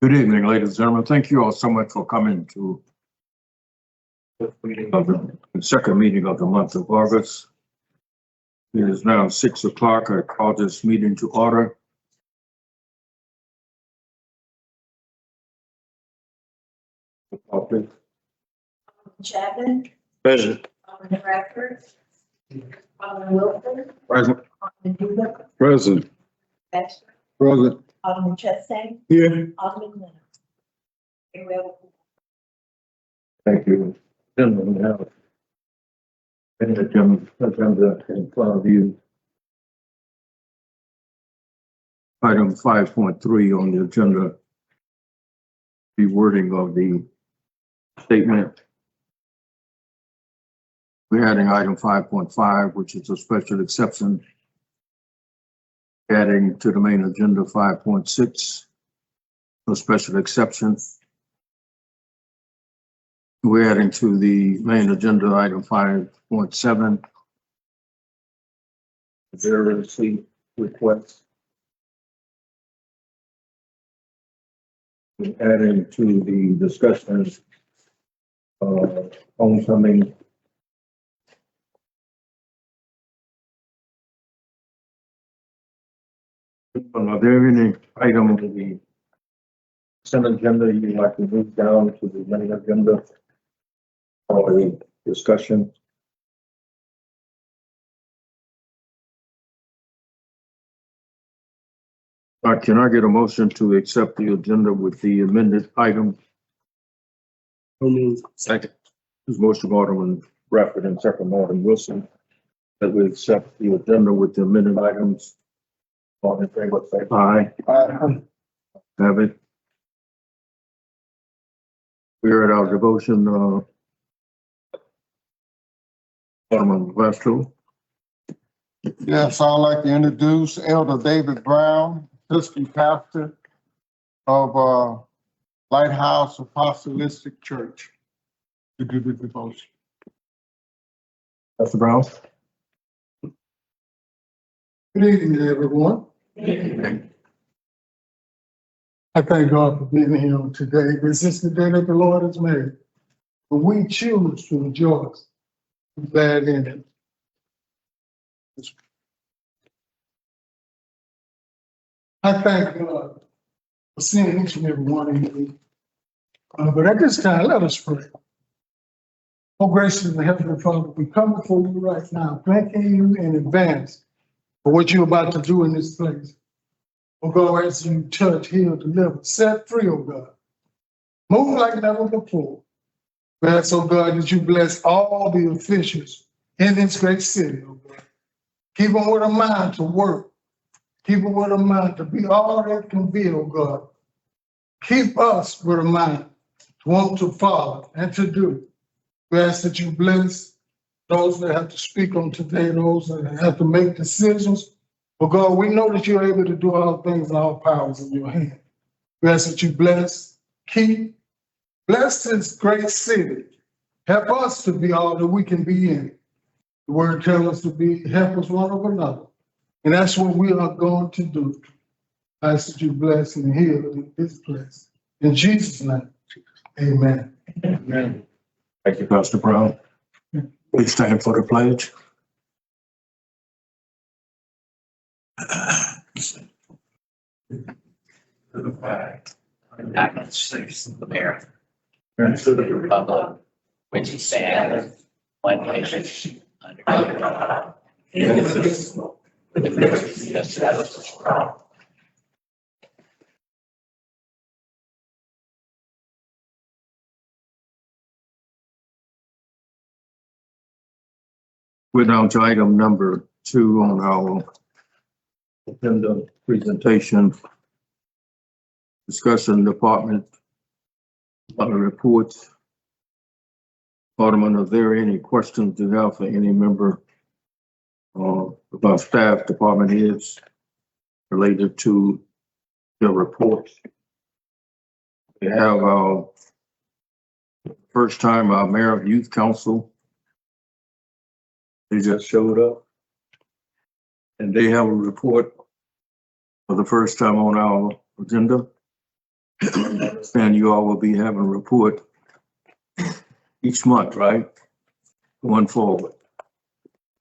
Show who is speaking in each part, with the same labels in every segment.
Speaker 1: Good evening, ladies and gentlemen. Thank you all so much for coming to the second meeting of the month of August. It is now 6 o'clock. I call this meeting to order.
Speaker 2: Chapman.
Speaker 1: Present.
Speaker 2: Alderman Bradford. Alderman Wilson.
Speaker 1: Present.
Speaker 2: Alderman Hoover.
Speaker 1: Present.
Speaker 2: Baxter.
Speaker 1: Present.
Speaker 2: Alderman Chastain.
Speaker 1: Here.
Speaker 2: Alderman Leonard. Very well.
Speaker 1: Thank you. Gentlemen, we have an agenda in front of you. Item 5.3 on the agenda, the wording of the statement. We're adding item 5.5, which is a special exception. Adding to the main agenda 5.6, a special exception. We're adding to the main agenda item 5.7, variancy request. We're adding to the discussions homecoming. Are there any item on the consent agenda you'd like to move down to the main agenda or the discussion? Can I get a motion to accept the agenda with the amended item? Second. This motion of Alderman Bradford and second Alderman Wilson that we accept the agenda with the amended items. All in favor, say aye. Aye. Have it. We're at our devotion, Alderman Bradford.
Speaker 3: Yes, I'd like to introduce Elder David Brown, assistant pastor of Lighthouse Apostolic Church, to do the devotion.
Speaker 1: Pastor Brown.
Speaker 3: Good evening, everyone. I thank God for being here today. This is the day that the Lord has made. But we choose to rejoice and be glad in it. I thank God for seeing each and every one of you. But at this time, let us pray. Oh, gracious and heavenly Father, we come before you right now, thanking you in advance for what you're about to do in this place. Oh God, as you touch, heal, deliver, set free, oh God. Move like never before. We ask, oh God, that you bless all the officials in this great city, oh God. Keep them with a mind to work. Keep them with a mind to be all they can be, oh God. Keep us with a mind to want to follow and to do. We ask that you bless those that have to speak on today, those that have to make decisions. But God, we know that you're able to do all things and all powers in your hand. We ask that you bless, keep, bless this great city. Help us to be all that we can be in. The word tells us to be helpers one of another. And that's what we are going to do. I ask that you bless and heal in this place. In Jesus' name, amen.
Speaker 1: Amen. Thank you, Pastor Brown. Please stand for the pledge. To the flag of the United States of America, and to the republic which stands one nation under God, indivisible, with liberty and justice for all. We're down to item number 2 on our agenda presentation. Discussion department reports. Alderman, are there any questions you have for any member of our staff, department heads related to the reports? We have our first time our mayor of youth council. They just showed up and they have a report for the first time on our agenda. I understand you all will be having a report each month, right? Going forward.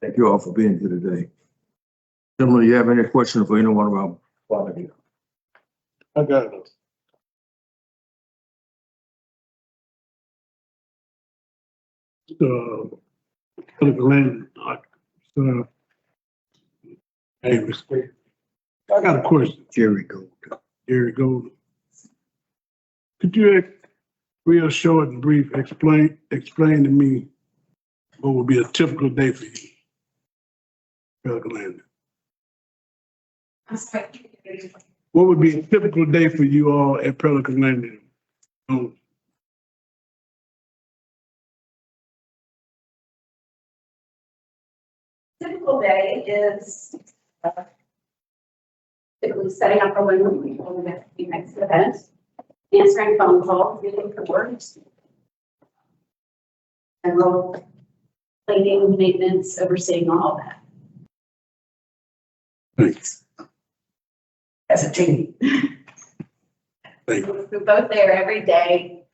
Speaker 1: Thank you all for being here today. Gentlemen, you have any questions for anyone about quality?
Speaker 3: I got it. Land, hey, Mr. I got a question.
Speaker 1: Jerry Gold.
Speaker 3: Here it goes. Could you, real short and brief, explain to me what would be a typical day for you? Pelican Landing.
Speaker 2: I'm sorry.
Speaker 3: What would be a typical day for you all at Pelican Landing?
Speaker 4: Typical day is typically setting up a window before we get to the next event, answering phone calls, getting for work, and we'll cleaning, maintenance, overseeing all that.
Speaker 3: Thanks.
Speaker 4: As a team.
Speaker 3: Thank you.
Speaker 4: We're both there every day,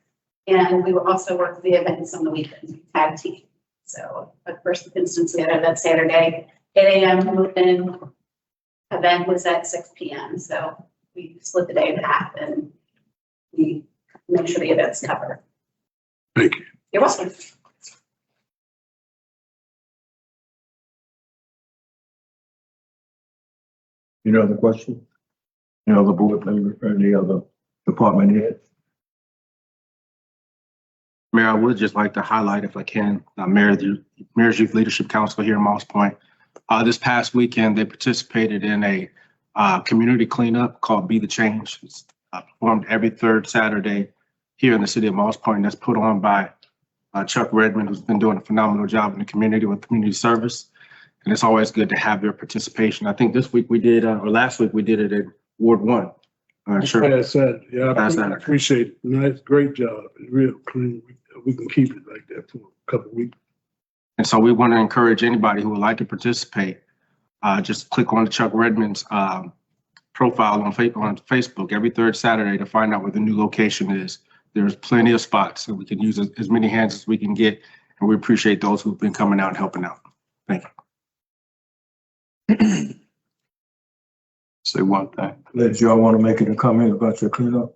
Speaker 4: and we will also work the events on the weekends, tag team. So, but first instance, we had that Saturday, 8 a.m. move-in. Event was at 6 p.m. So we split the day in half and we make sure the event's covered.
Speaker 3: Thank you.
Speaker 4: You're welcome.
Speaker 1: Any other question? Any other board member or any other department head?
Speaker 5: Mayor, I would just like to highlight, if I can, Mayor's Youth Leadership Council here in Moss Point. This past weekend, they participated in a community cleanup called Be the Change. It's performed every third Saturday here in the city of Moss Point. That's put on by Chuck Redmond, who's been doing a phenomenal job in the community with community service. And it's always good to have your participation. I think this week we did, or last week we did it in Ward 1. Sure.
Speaker 3: Last Saturday. Yeah,
Speaker 5: Last
Speaker 3: I
Speaker 5: Saturday.
Speaker 3: appreciate it. Nice, great job. It's real clean. We can keep it like that for a couple of weeks.
Speaker 5: And so we want to encourage anybody who would like to participate. Just click on Chuck Redmond's profile on Facebook every third Saturday to find out where the new location is. There's plenty of spots, and we can use as many hands as we can get. And we appreciate those who've been coming out and helping out. Thank you.
Speaker 1: Say one thing. Did y'all want to make any comment about your cleanup?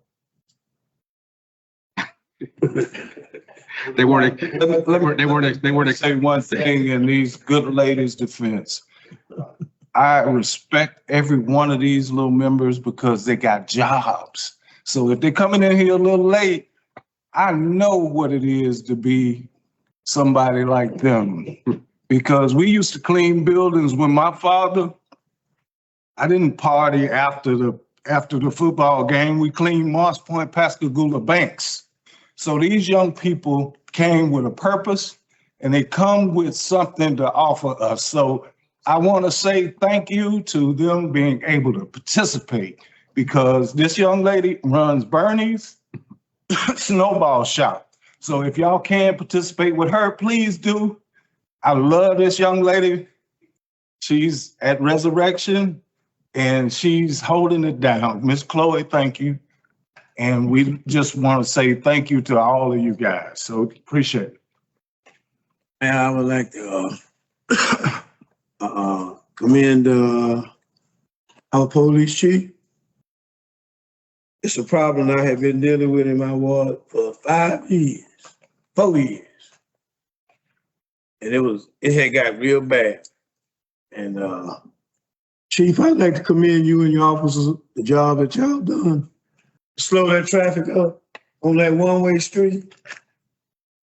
Speaker 5: They weren't. They weren't.
Speaker 6: Say one thing in these good ladies' defense. I respect every one of these little members because they got jobs. So if they're coming in here a little late, I know what it is to be somebody like them. Because we used to clean buildings when my father, I didn't party after the football game. We cleaned Moss Point, Pascagoula banks. So these young people came with a purpose and they come with something to offer us. So I want to say thank you to them being able to participate because this young lady runs Bernie's Snowball Shop. So if y'all can participate with her, please do. I love this young lady. She's at Resurrection and she's holding it down. Miss Chloe, thank you. And we just want to say thank you to all of you guys. So appreciate it.
Speaker 7: And I would like to commend our police chief. It's a problem I have been dealing with in my ward for 4 years. And it had got real bad. And Chief, I'd like to commend you and your officers, the job that y'all done. Slow that traffic up on that one-way street.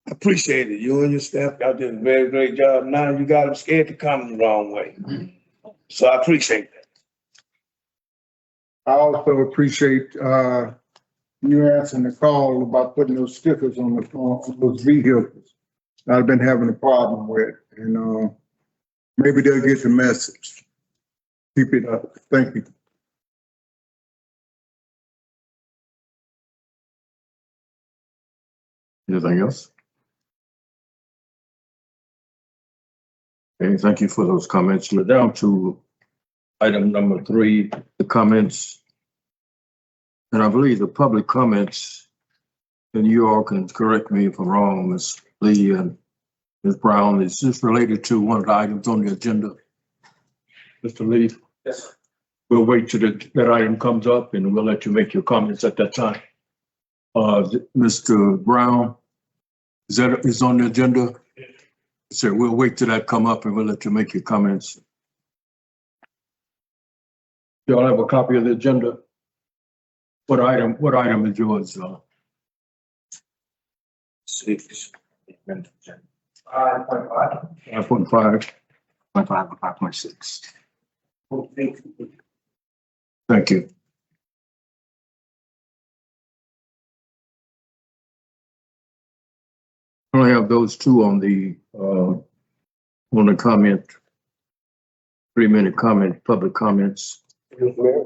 Speaker 7: I appreciate it. You and your staff, y'all did a very great job. Now you got them scared to come the wrong way. So I appreciate that.
Speaker 3: I also appreciate you answering the call about putting those stickers on those vehicles I've been having a problem with, and maybe they'll get the message. Keep it up. Thank you.
Speaker 1: Anything else? Okay, thank you for those comments. We're down to item number 3, the comments And I believe the public comments, and you all can correct me if I'm wrong, Ms. Lee and Ms. Brown, is this related to one of the items on the agenda? Mr. Lee? Yes. We'll wait till that item comes up and we'll let you make your comments at that time. Mr. Brown, is on the agenda? So we'll wait till that come up and we'll let you make your comments. Y'all have a copy of the agenda? What item is yours?
Speaker 7: 6.
Speaker 1: 5.5.
Speaker 5: 5.5 and 5.6.
Speaker 1: Thank you. I only have those two on the comment, 3-minute comment, public comments.
Speaker 8: Mayor,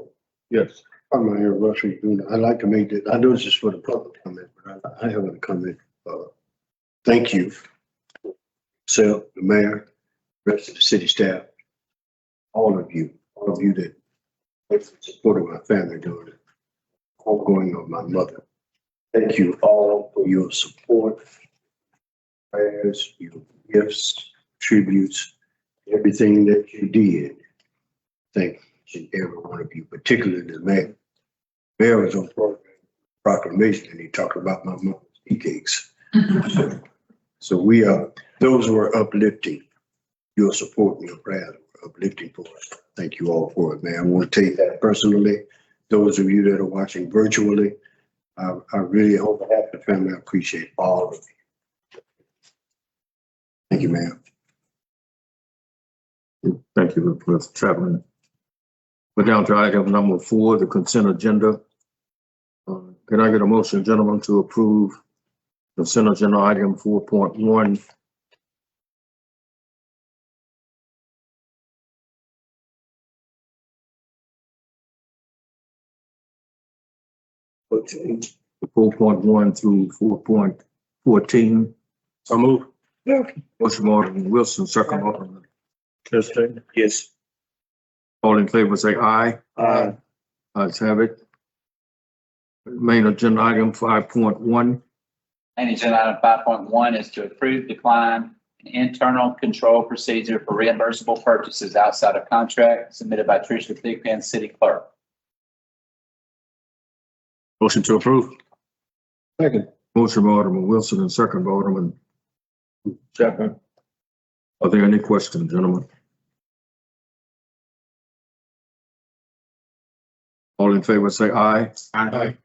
Speaker 1: Yes.
Speaker 8: I'm not here rushing. I'd like to make that, I know this is for the public comment, but I have a comment. Thank you. So the mayor, rest of the city staff, all of you that supported my family during the homegoing of my mother. Thank you all for your support, prayers, your gifts, tributes, everything that you did. Thank each and every one of you, particularly the mayor. Mayor was on proclamation and he talked about my mother's tea cakes. So those were uplifting. Your support and your prayers were uplifting for us. Thank you all for it, man. I want to take that personally. Those of you that are watching virtually, I really hope I have the family. I appreciate all of you. Thank you, ma'am.
Speaker 1: Thank you, Mr. Chapman. We're down to item number 4, the consent agenda. Can I get a motion, gentlemen, to approve consent agenda item 4.1? Okay. 4.1 through 4.14.
Speaker 7: So move.
Speaker 1: Motion by Alderman Wilson, second by Alderman Chester.
Speaker 7: Yes.
Speaker 1: All in favor, say aye.
Speaker 7: Aye.
Speaker 1: Ayes have it. Main agenda item 5.1.
Speaker 9: And agenda item 5.1 is to approve, decline an internal control procedure for reimbursable purchases outside of contract submitted by Tricia Thigpen, City Clerk.
Speaker 1: Motion to approve.
Speaker 8: Second.
Speaker 1: Motion by Alderman Wilson and second by Alderman Chapman. Are there any questions, gentlemen? All in favor, say aye.
Speaker 5: Aye.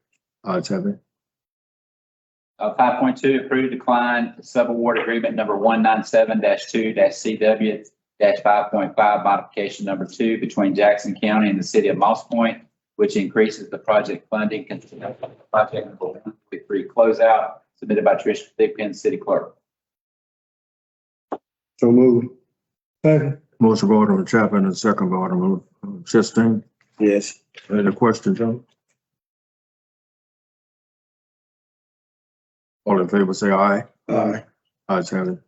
Speaker 1: Ayes have it.
Speaker 9: 5.2, approve, decline subaward agreement number 197-2-CW-5.5 modification number 2 between Jackson County and the city of Moss Point, which increases the project funding consistent with project number 133 closeout submitted by Tricia Thigpen, City Clerk.
Speaker 8: So move.
Speaker 3: Second.
Speaker 1: Motion by Alderman Chapman and second by Alderman Chastain.
Speaker 7: Yes.
Speaker 1: Any questions, gentlemen? All in favor, say aye.
Speaker 7: Aye.
Speaker 1: Ayes have it.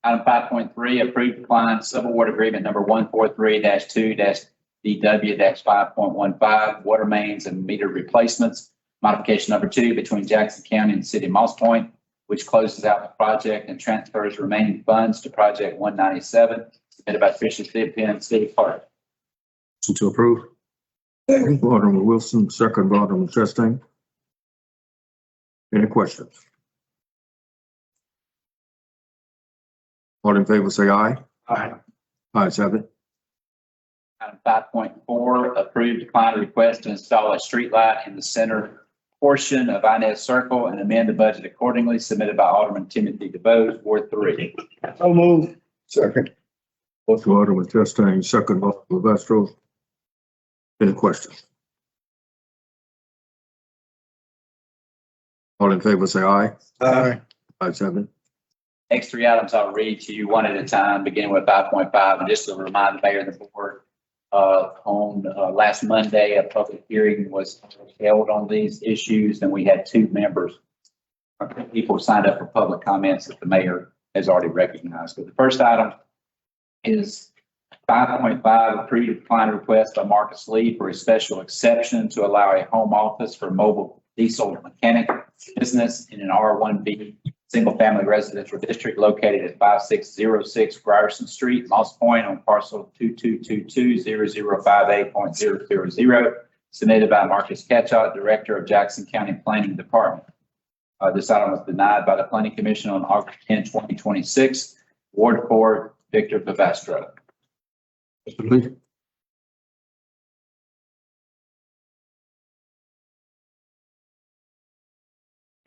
Speaker 9: Item 5.3, approve, decline subaward agreement number 143-2-DW-5.15 water mains and meter replacements. Modification number 2 between Jackson County and the city of Moss Point, which closes out the project and transfers remaining funds to project 197 submitted by Tricia Thigpen, City Clerk.
Speaker 1: Motion to approve. Second. Alderman Wilson, second by Alderman Chastain. Any questions? All in favor, say aye.
Speaker 7: Aye.
Speaker 1: Ayes have it.
Speaker 9: Item 5.4, approve, decline a request to install a streetlight in the center portion of Inez Circle and amend the budget accordingly submitted by Alderman Timothy DeBose, Ward 3.
Speaker 7: So move.
Speaker 8: Second.
Speaker 1: Motion by Alderman Chastain, second by Alderman Vestro. Any questions? All in favor, say aye.
Speaker 7: Aye.
Speaker 1: Ayes have it.
Speaker 9: Next 3 items I'll read to you one at a time, beginning with 5.5, and just to remind the mayor and the board, on last Monday, a public hearing was held on these issues, and we had 2 members, people signed up for public comments that the mayor has already recognized. But the first item is 5.5, approved client request by Marcus Lee for a special exception to allow a home office for mobile diesel mechanic business in an R1B single-family residential district located at 5606 Grierson Street, Moss Point, on parcel 22220058.000, submitted by Marcus Ketchot, Director of Jackson County Planning Department. This item was denied by the Planning Commission on August 10, 2026. Ward 4, Victor Bavastro.
Speaker 1: Mr. Lee.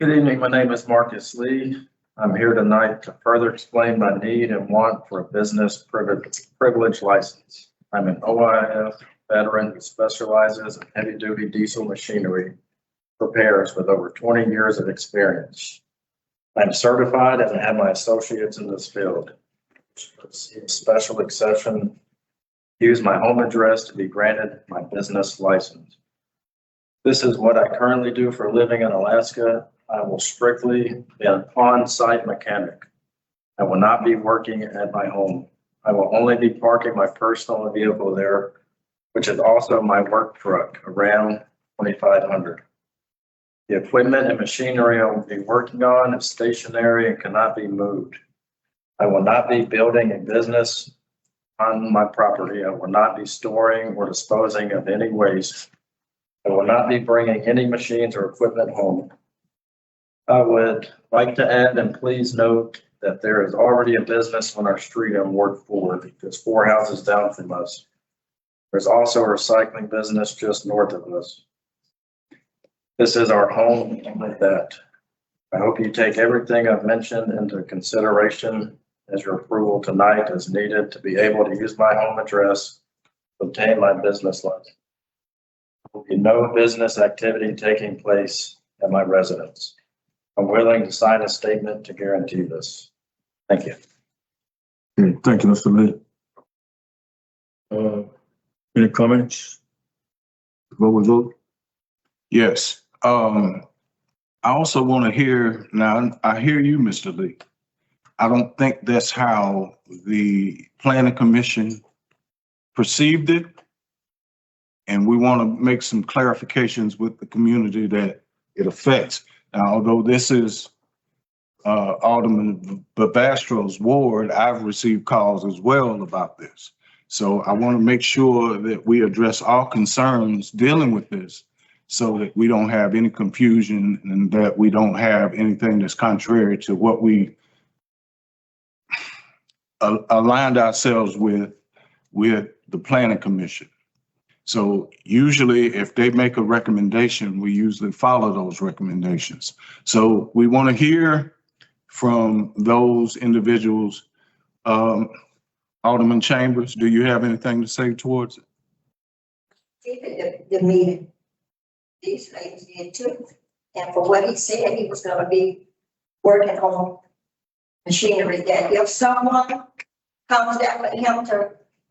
Speaker 10: Good evening. My name is Marcus Lee. I'm here tonight to further explain my need and want for a business privilege license. I'm an OIF veteran who specializes in heavy-duty diesel machinery repairs with over 20 years of experience. I'm certified and I have my associates in this field. A special exception, use my home address to be granted my business license. This is what I currently do for a living in Alaska. I will strictly be an on-site mechanic. I will not be working at my home. I will only be parking my personal vehicle there, which is also my work truck, around 2500. The equipment and machinery I will be working on is stationary and cannot be moved. I will not be building a business on my property. I will not be storing or disposing of any waste. I will not be bringing any machines or equipment home. I would like to add, and please note that there is already a business on our street on Ward 4, just 4 houses down from us. There's also a recycling business just north of us. This is our home like that. I hope you take everything I've mentioned into consideration as your approval tonight is needed to be able to use my home address to obtain my business license. There will be no business activity taking place at my residence. I'm willing to sign a statement to guarantee this. Thank you.
Speaker 1: Okay, thank you, Mr. Lee. Any comments? Before we vote?
Speaker 6: Yes. I also want to hear, now I hear you, Mr. Lee. I don't think that's how the Planning Commission perceived it. And we want to make some clarifications with the community that it affects. Now, although this is Alderman Bavastro's ward, I've received calls as well about this. So I want to make sure that we address all concerns dealing with this so that we don't have any confusion and that we don't have anything that's contrary to what we aligned ourselves with the Planning Commission. So usually if they make a recommendation, we usually follow those recommendations. So we want to hear from those individuals. Alderman Chambers, do you have anything to say towards
Speaker 11: The meeting, these ladies did too. And for what he said, he was going to be working on machinery that if someone comes down with him to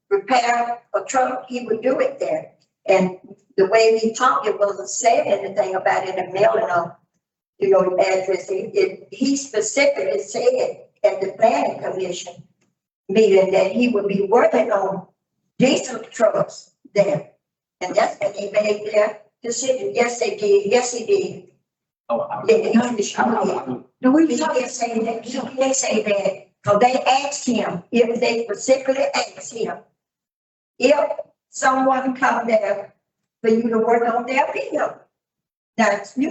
Speaker 11: repair a truck, he would do it there. And the way he talked, it wasn't said anything about it in mailing of, address. He specifically said at the Planning Commission meeting that he would be working on diesel trucks there. And that's when they made their decision. Yes, they did. Yes, he did.
Speaker 2: No, we
Speaker 11: He did say that. He did say that. Because they asked him, if they specifically asked him, if someone come there for you to work on their vehicle. Now, you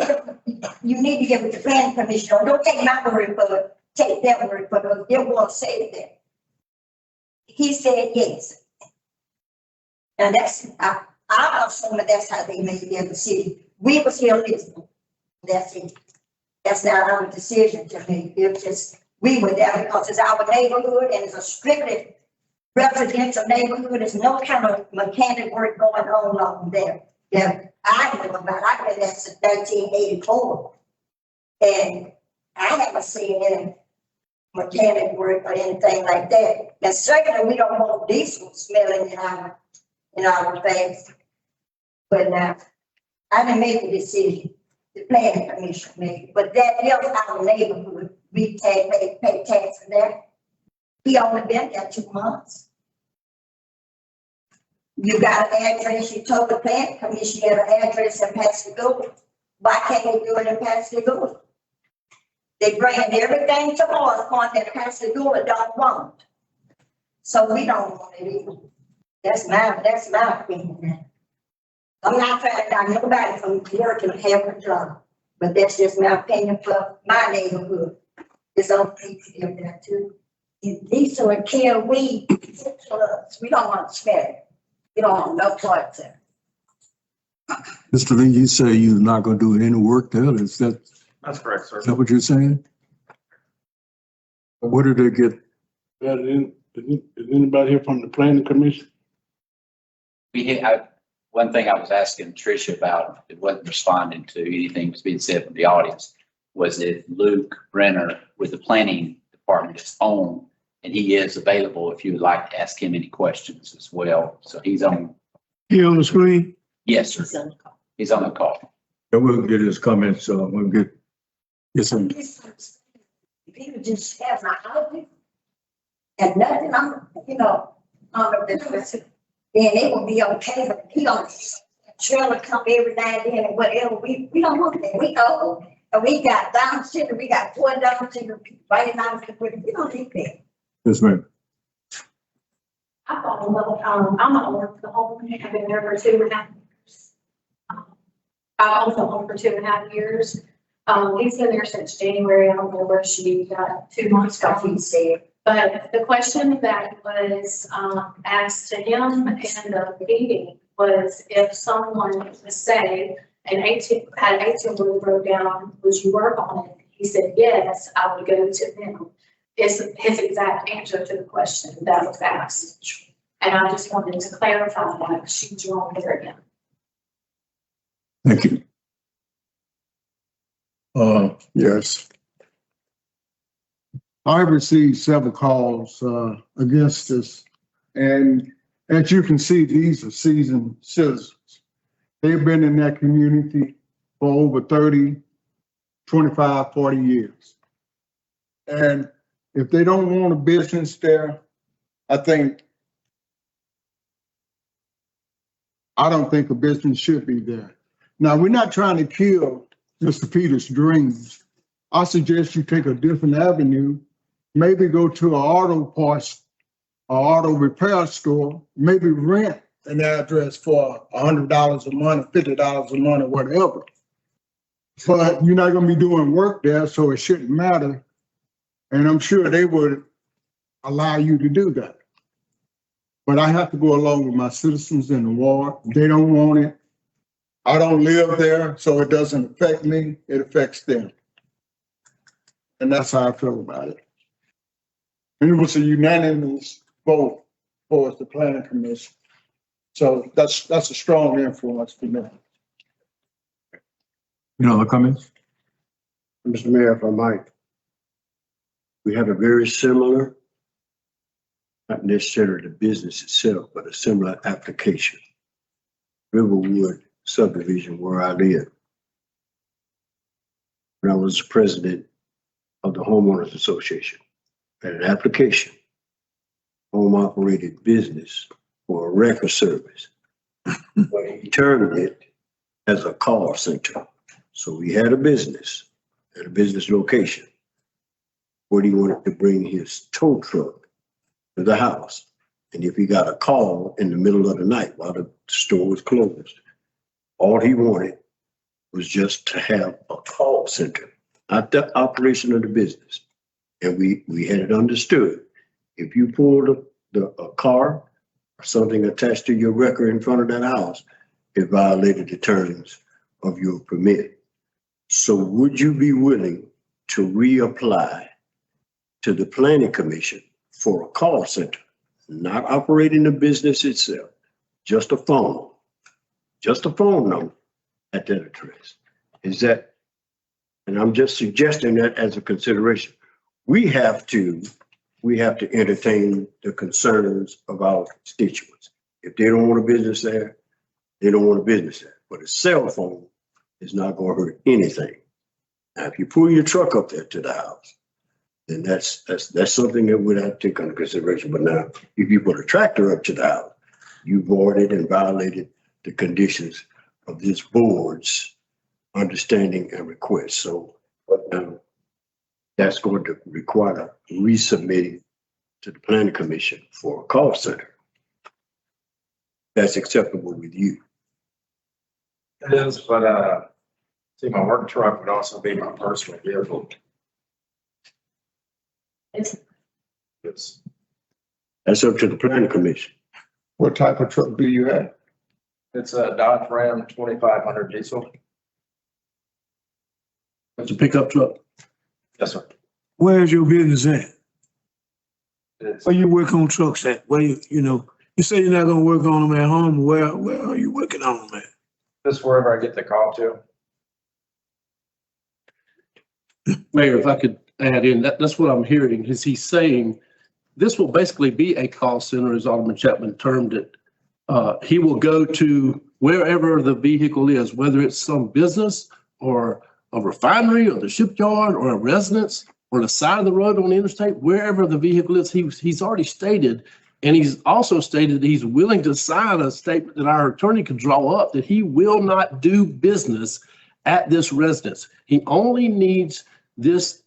Speaker 11: need to give it to the Planning Commission. Don't take my word for it. Take their word for it. They won't say that. He said yes. And I assume that's how they made their decision. We was here listening. That's it. That's not our decision to make. It's just, we were there because it's our neighborhood and it's a strictly residential neighborhood. There's no kind of mechanic work going on there. Yeah, I know about. I've been there since 1984. And I haven't seen any mechanic work or anything like that. And certainly we don't want diesel smelling in our face. But now, I didn't make the decision. The Planning Commission made it. But that is our neighborhood. We pay taxes there. He only been there 2 months. You got an address, you told the planning commission you had an address in Pascagoula. Why can't they do it in Pascagoula? They bring everything to Morris Point that Pascagoula don't want. So we don't want it either. That's my opinion. I'm not trying to knock nobody from working and having a job, but that's just my opinion for my neighborhood. It's on people in there too. Diesel and kill weed, we don't want to smell it. We don't want no parts of it.
Speaker 12: Mr. Lee, you say you're not gonna do any work there, is that
Speaker 10: correct, sir.
Speaker 12: what you're saying? What did they get?
Speaker 7: Is anybody here from the planning commission?
Speaker 9: One thing I was asking Tricia about, it wasn't responding to anything that's being said from the audience, was if Luke Brenner with the planning department is on, and he is available if you would like to ask him any questions as well. So he's on.
Speaker 7: He on the screen?
Speaker 9: Yes, sir. He's on the call.
Speaker 12: And we'll get his comments, we'll get some.
Speaker 11: People just have my outfit and nothing on, on the business, then it will be okay, but he don't trailer come every now and then and whatever, we don't want that, we old, and we got Down syndrome, we got 4 Down syndrome, right now, we don't need that.
Speaker 12: Yes, ma'am.
Speaker 2: I fall in love with, I'm on work the whole, I've been there for 2.5 years. I've also home for 2.5 years. He's been there since January. I don't know where she got 2 months ago, he said. But the question that was asked to him in the meeting was if someone, let's say, had 18 wheel broke down, would you work on it? He said, yes, I would go to them. Is his exact answer to the question that was asked. And I just wanted to clarify that she's wrong there again.
Speaker 12: Thank you.
Speaker 3: Yes. I received several calls, against this. And as you can see, these are seasoned citizens. They've been in that community for over 30, 25, 40 years. And if they don't want a business there, I don't think a business should be there. Now, we're not trying to kill Mr. Peters' dreams. I suggest you take a different avenue, maybe go to an auto parts, or auto repair store, maybe rent an address for $100 a month, $50 a month, or whatever. But you're not gonna be doing work there, so it shouldn't matter. And I'm sure they would allow you to do that. But I have to go along with my citizens in the ward. They don't want it. I don't live there, so it doesn't affect me. It affects them. And that's how I feel about it. And it was a unanimous vote for the planning commission. So that's a strong influence for me.
Speaker 12: Any other comments?
Speaker 8: Mr. Mayor, if I might, we have a very similar, not necessarily the business itself, but a similar application. Riverwood subdivision where I live. When I was president of the Homeowners Association, had an application, home operated business for a record service. But he termed it as a call center. So we had a business at a business location where he wanted to bring his tow truck to the house. And if he got a call in the middle of the night while the store was closed, all he wanted was just to have a call center, not the operation of the business. And we had it understood. If you pulled a car or something attached to your record in front of that house, it violated the terms of your permit. So would you be willing to reapply to the planning commission for a call center, not operating the business itself, just a phone number at that address? Is that, and I'm just suggesting that as a consideration. We have to entertain the concerns of our constituents. If they don't want a business there, they don't want a business there. But a cell phone is not going to hurt anything. Now, if you pull your truck up there to the house, then that's something that we'd have to take under consideration. But now, if you put a tractor up to the house, you voided and violated the conditions of this board's understanding and request. So that's going to require resubmitting to the planning commission for a call center. That's acceptable with you.
Speaker 10: It is, but, see, my work truck would also be my personal vehicle.
Speaker 2: It's,
Speaker 10: It's,
Speaker 8: That's up to the planning commission.
Speaker 3: What type of truck do you have?
Speaker 10: it's a Dodge Ram 2500 diesel.
Speaker 1: That's a pickup truck.
Speaker 10: Yes, sir.
Speaker 7: Where's your business at?
Speaker 10: It's,
Speaker 7: Where you work on trucks at? Where you say you're not gonna work on them at home. Where are you working on them at?
Speaker 10: just wherever I get the call to.
Speaker 13: Mayor, if I could add in, that's what I'm hearing, is he's saying this will basically be a call center, as Alderman Chapman termed it. He will go to wherever the vehicle is, whether it's some business or a refinery or the shipyard or a residence or the side of the road on the interstate, wherever the vehicle is, he's already stated. And he's also stated that he's willing to sign a statement that our attorney could draw up that he will not do business at this residence. He only needs this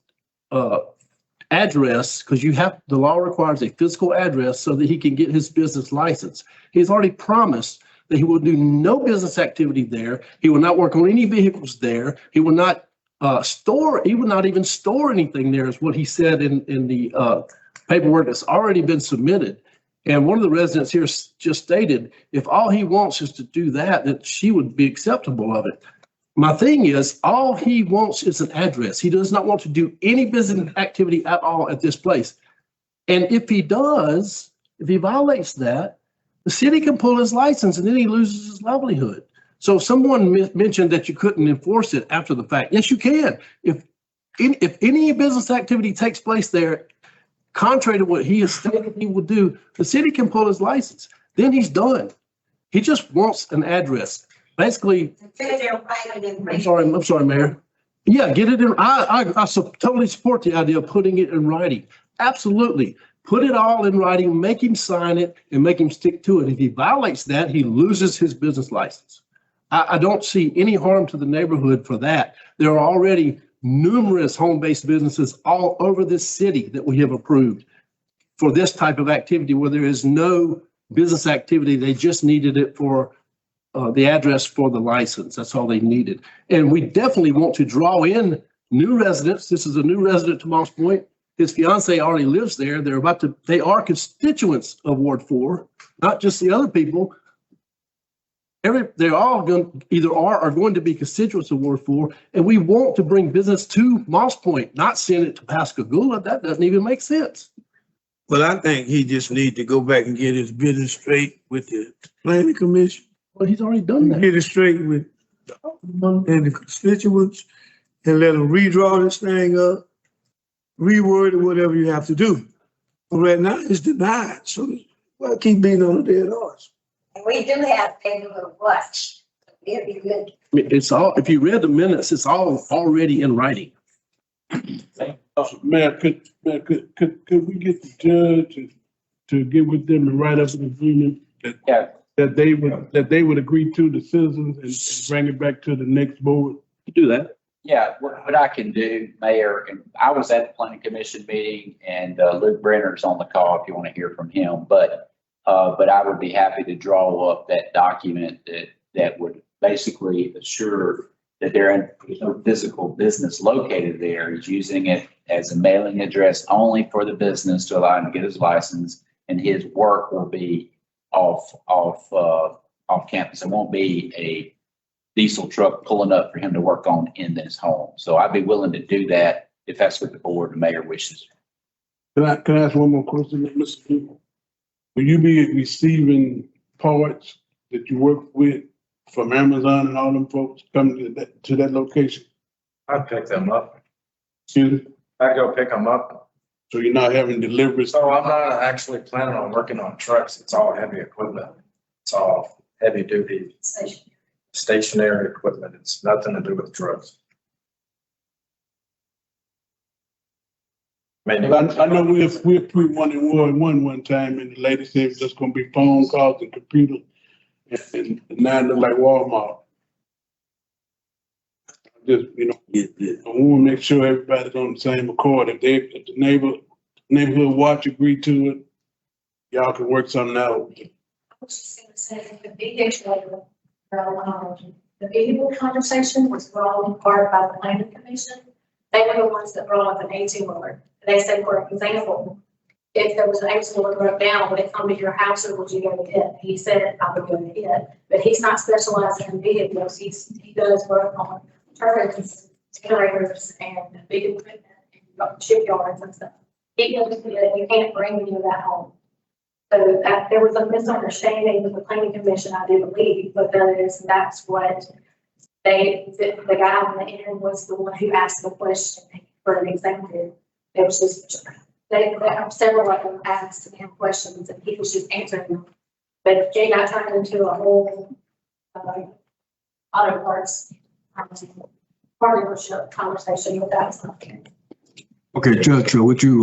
Speaker 13: address, because the law requires a physical address so that he can get his business license. He's already promised that he will do no business activity there. He will not work on any vehicles there. He will not he will not even store anything there, is what he said in the paperwork that's already been submitted. And one of the residents here just stated, if all he wants is to do that, that she would be acceptable of it. My thing is, all he wants is an address. He does not want to do any business activity at all at this place. And if he does, if he violates that, the city can pull his license and then he loses his livelihood. So someone mentioned that you couldn't enforce it after the fact. Yes, you can. If any business activity takes place there, contrary to what he has stated he will do, the city can pull his license. Then he's done. He just wants an address. Basically, I'm sorry, Mayor. Yeah, get it in. I totally support the idea of putting it in writing. Absolutely. Put it all in writing, make him sign it, and make him stick to it. If he violates that, he loses his business license. I don't see any harm to the neighborhood for that. There are already numerous home-based businesses all over this city that we have approved for this type of activity where there is no business activity. They just needed it for the address for the license. That's all they needed. And we definitely want to draw in new residents. This is a new resident to Moss Point. His fiance already lives there. They are constituents of Ward 4, not just the other people. They're all going to be constituents of Ward 4, and we want to bring business to Moss Point, not send it to Pascagoula. That doesn't even make sense.
Speaker 7: Well, I think he just need to go back and get his business straight with the planning commission.
Speaker 13: Well, he's already done that.
Speaker 7: Get it straight with the Aldermen and the constituents and let them redraw this thing up, reword it, whatever you have to do. But right now it's denied, so why keep beating on the dead horse?
Speaker 11: We do have neighborhood watch. It'd be good.
Speaker 13: It's all, if you read the minutes, it's all already in writing.
Speaker 14: Mayor, could we get the judge to get with them and write up an agreement that they would agree to the citizens and bring it back to the next board?
Speaker 13: Do that.
Speaker 9: Yeah, what I can do, Mayor, and I was at the planning commission meeting and Luke Brenner's on the call if you want to hear from him, but I would be happy to draw up that document that would basically assure that there's no physical business located there. He's using it as a mailing address only for the business to allow him to get his license, and his work will be off campus. It won't be a diesel truck pulling up for him to work on in this home. So I'd be willing to do that if that's what the board and mayor wishes.
Speaker 14: Can I ask one more question, Mr. Cooper? Will you be receiving parts that you work with from Amazon and all them folks coming to that location?
Speaker 10: I'd pick them up.
Speaker 14: Excuse me?
Speaker 10: I'd go pick them up.
Speaker 14: So you're not having deliveries?
Speaker 10: So I'm not actually planning on working on trucks. It's all heavy equipment. It's all heavy duty stationary equipment. It's nothing to do with trucks. I mean,
Speaker 14: I know we approved one in Ward one time, and the lady said it was just gonna be phone calls and computer, and now it look like Walmart. Just, you know, I wanna make sure everybody's on the same accord. If the neighborhood watch agree to it, y'all can work something out.
Speaker 2: I was just gonna say, the vehicle conversation was brought in part by the planning commission. They were the ones that brought up an 18-wheeler. They said, for example, if there was an 18-wheeler broke down, would it come to your house or would you go to it? He said, I would go to it, but he's not specializing in vehicles. He does work on turbines, generators, and big equipment, and shipyards and stuff. He goes to it, you can't bring any of that home. So that, there was a misunderstanding with the planning commission, I do believe, because that's what the guy on the end was the one who asked the question for an example. It was just, they have several of them asked him questions and he was just answering them. But Jay got turned into a whole, auto parts, partnership conversation with that something.
Speaker 1: Okay, Judge, would you,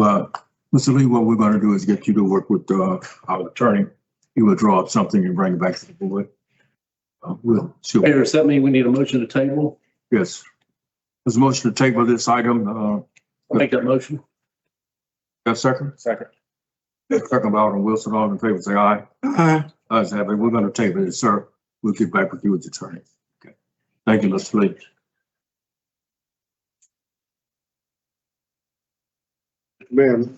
Speaker 1: Mr. Lee, what we're gonna do is get you to work with, our attorney. He will draw up something and bring it back to the board. Sure.
Speaker 13: Mayor, does that mean we need a motion to table?
Speaker 1: Yes. There's a motion to table this item,
Speaker 13: I'll make that motion.
Speaker 1: got a second?
Speaker 10: Second.
Speaker 1: Second by Alderman Wilson, all in favor, say aye.
Speaker 7: Aye.
Speaker 1: Ayes have it. We're gonna table it, sir. We'll get back with you with the attorney. Okay. Thank you, Mr. Lee.
Speaker 8: Ma'am,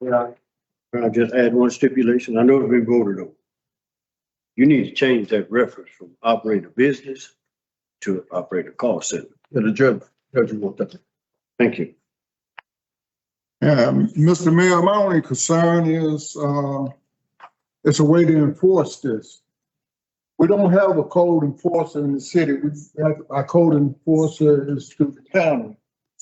Speaker 8: can I just add one stipulation? I know it's been voted on. You need to change that reference from operate a business to operate a call center.
Speaker 1: Yeah, the judge will take it.
Speaker 8: Thank you.
Speaker 3: Mr. Mayor, my only concern is, it's a way to enforce this. We don't have a code enforcer in the city. Our code enforcer is through the county.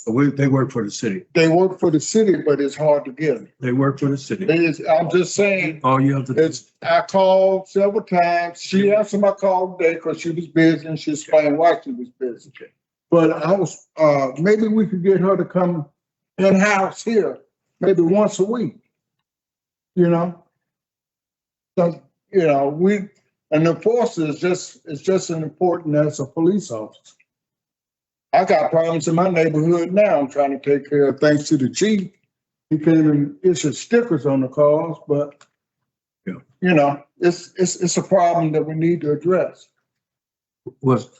Speaker 1: They work for the city.
Speaker 3: They work for the city, but it's hard to get them.
Speaker 1: They work for the city.
Speaker 3: I'm just saying,
Speaker 1: All you have to do.
Speaker 3: I called several times. She answered my call today because she was busy and she explained why she was busy. But I was, maybe we could get her to come in-house here, maybe once a week. You know? So, you know, an enforcer is just as important as a police officer. I got problems in my neighborhood now I'm trying to take care of, thanks to the chief. He came and issued stickers on the cars, but, you know, it's a problem that we need to address.
Speaker 1: What's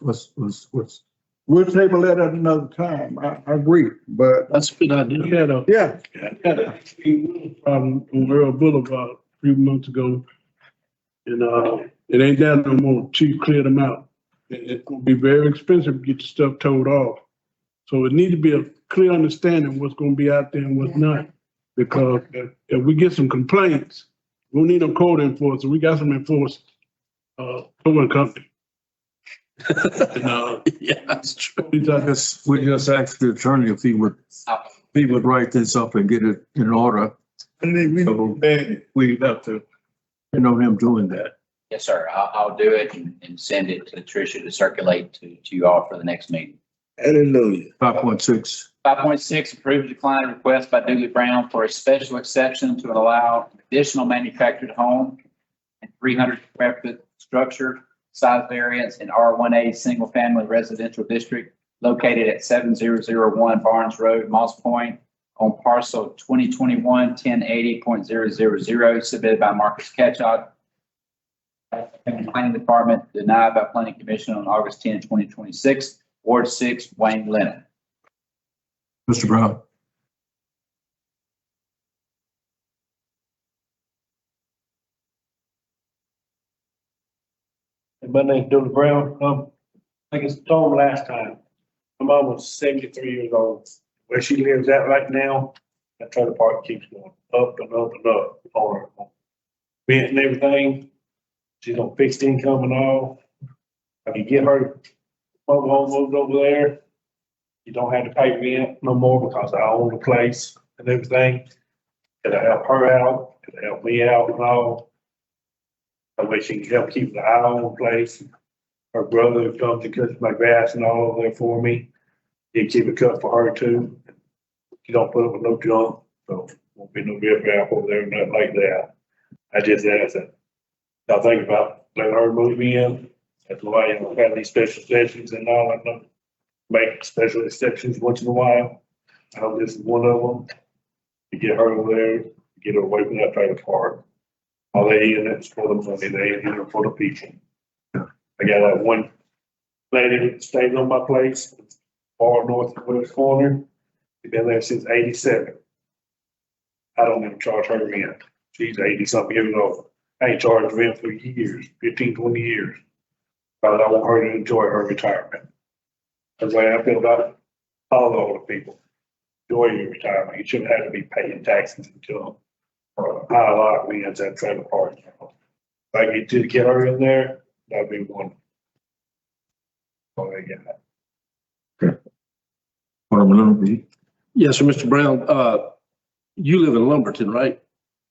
Speaker 3: We'll table that at another time. I agree, but
Speaker 13: That's a good idea.
Speaker 3: yeah.
Speaker 14: Had a problem on Earl Boulevard a few months ago. And, it ain't that no more. Chief cleared them out. It's gonna be very expensive to get your stuff towed off. So it needs to be a clear understanding of what's gonna be out there and what's not. Because if we get some complaints, we don't need no code enforcement. We got some enforcers, towing company. And,
Speaker 13: Yeah, that's true.
Speaker 1: we just asked the attorney if he would write this up and get it in order.
Speaker 7: And then
Speaker 1: We'd have to, him doing that.
Speaker 9: Yes, sir. I'll do it and send it to Tricia to circulate to you all for the next meeting.
Speaker 7: hallelujah.
Speaker 1: 5.6.
Speaker 9: 5.6, approve decline request by Dooley Brown for a special exception to allow additional manufactured home and 300 square foot structure size variance in R1A single family residential district located at 7001 Barnes Road, Moss Point on parcel 2021-1080.000 submitted by Marcus Ketchot. Planning Department denied by Planning Commission on August 10, 2026. Ward 6, Wayne Lennon.
Speaker 1: Mr. Brown.
Speaker 15: My name's Dooley Brown. Like I told last time, I'm almost 73 years old. Where she lives at right now, that trailer park keeps going up and up and up on her rent and everything. She's on fixed income and all. I can get her mobile home moved over there. You don't have to pay rent no more because I own the place and everything. It'll help her out. It'll help me out and all. That way she can help keep the eye on the place. Her brother comes to cut my grass and all over there for me. He keep it cut for her too. You don't put up with no junk. So won't be no rip rap over there, nothing like that. I just asked that. I think about letting her move in. That's why you don't have these special sessions and all that. No, make special exceptions once in a while. I hope this is one of them. To get her over there, get her away from that trailer park. All they in it is for the money, they ain't in it for the people. I got that one lady that stays on my place, far north and west corner. She's been there since '87. I don't even charge her rent. She's 80-something years old. I ain't charged rent for years, 15, 20 years. But I want her to enjoy her retirement. That's the way I feel about all the older people. Enjoy your retirement. You shouldn't have to be paying taxes until high lot wins at trailer park. If I get her in there, that'd be wonderful. Oh, they get that.
Speaker 1: Alderman Lennon.
Speaker 13: Yes, sir, Mr. Brown, you live in Lumberton, right?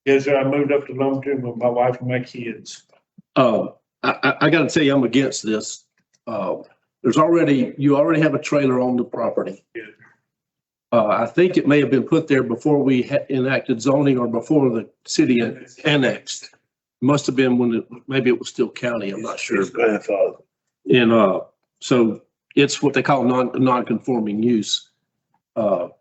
Speaker 15: Yes, sir. I moved up to Lumberton with my wife and my kids.
Speaker 13: I gotta tell you, I'm against this. You already have a trailer on the property.
Speaker 15: Yeah.
Speaker 13: I think it may have been put there before we enacted zoning or before the city annexed. Must have been when maybe it was still county, I'm not sure.
Speaker 7: His grandfather.
Speaker 13: And, so it's what they call non-conforming use. The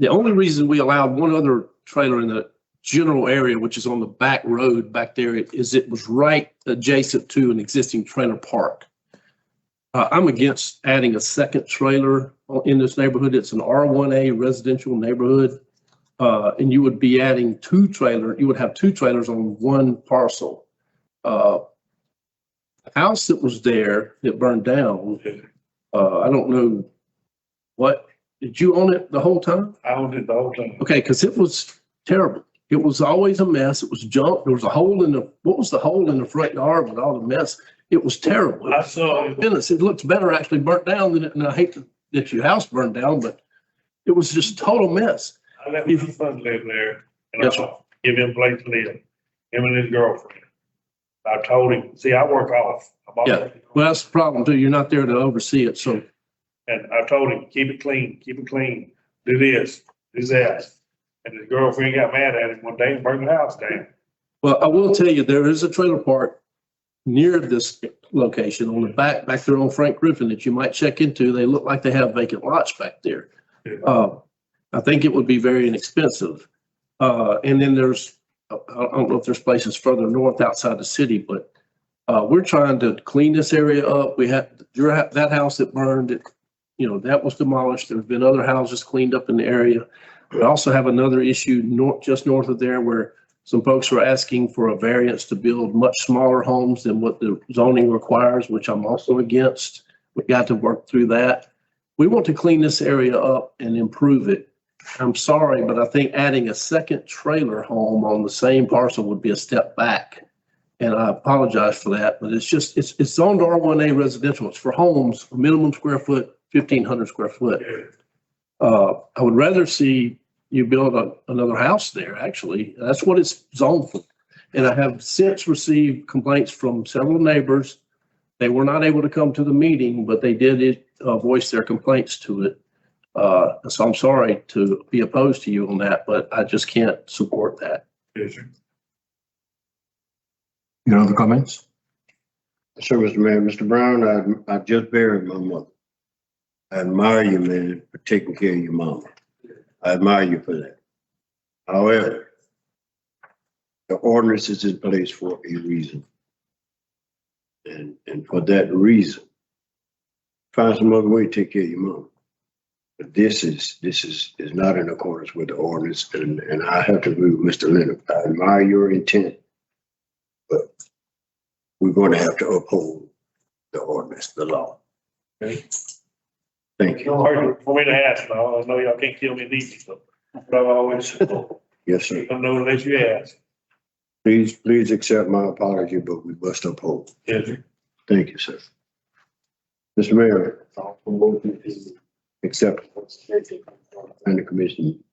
Speaker 13: only reason we allowed one other trailer in the general area, which is on the back road back there, is it was right adjacent to an existing trailer park. I'm against adding a second trailer in this neighborhood. It's an R1A residential neighborhood. And you would be adding you would have two trailers on one parcel. The house that was there that burned down, I don't know did you own it the whole time?
Speaker 15: I owned it the whole time.
Speaker 13: Okay, because it was terrible. It was always a mess. It was junk. There was a hole what was the hole in the front yard with all the mess? It was terrible.
Speaker 15: I saw it.
Speaker 13: It looks better actually burnt down and I hate that your house burned down, but it was just total mess.
Speaker 15: I let my son live there and
Speaker 13: Yes,
Speaker 15: I give him a place to live, him and his girlfriend. I told him, see, I work off.
Speaker 13: Yeah. Well, that's the problem too. You're not there to oversee it. So,
Speaker 15: And I told him, keep it clean, do this, do that. And his girlfriend got mad at him one day and burned the house down.
Speaker 13: well, I will tell you, there is a trailer park near this location on the back there on Frank Griffin that you might check into. They look like they have vacant lots back there. I think it would be very inexpensive. And then I don't know if there's places further north outside the city, but we're trying to clean this area up. We had that house that burned, that was demolished. There's been other houses cleaned up in the area. We also have another issue just north of there where some folks are asking for a variance to build much smaller homes than what the zoning requires, which I'm also against. We got to work through that. We want to clean this area up and improve it. I'm sorry, but I think adding a second trailer home on the same parcel would be a step back. And I apologize for that, but it's zoned R1A residential. It's for homes, minimum square foot, 1,500 square foot. I would rather see you build another house there, actually. That's what it's zoned for. And I have since received complaints from several neighbors. They were not able to come to the meeting, but they did voice their complaints to it. So I'm sorry to be opposed to you on that, but I just can't support that.
Speaker 15: Yes, sir.
Speaker 1: Any other comments?
Speaker 8: Sir, Mr. Mayor, Mr. Brown, I just buried my mother. I admire you, man, for taking care of your mama. I admire you for that. However, the ordinance is in place for a reason. And for that reason, find some other way to take care of your mama. But this is not in accordance with the ordinance, and I have to agree with Mr. Leonard. I admire your intent, but we're going to have to uphold the ordinance, the law.
Speaker 15: Okay.
Speaker 8: Thank
Speaker 15: It's
Speaker 8: you.
Speaker 15: no hard for me to ask now. I know y'all can't kill me easy, so but I've always,
Speaker 8: Yes, sir.
Speaker 15: I know unless you ask.
Speaker 8: Please accept my apology, but we must uphold.
Speaker 15: Yes, sir.
Speaker 8: Thank you, sir. Mr. Mayor, I'll motion to accept and the commission.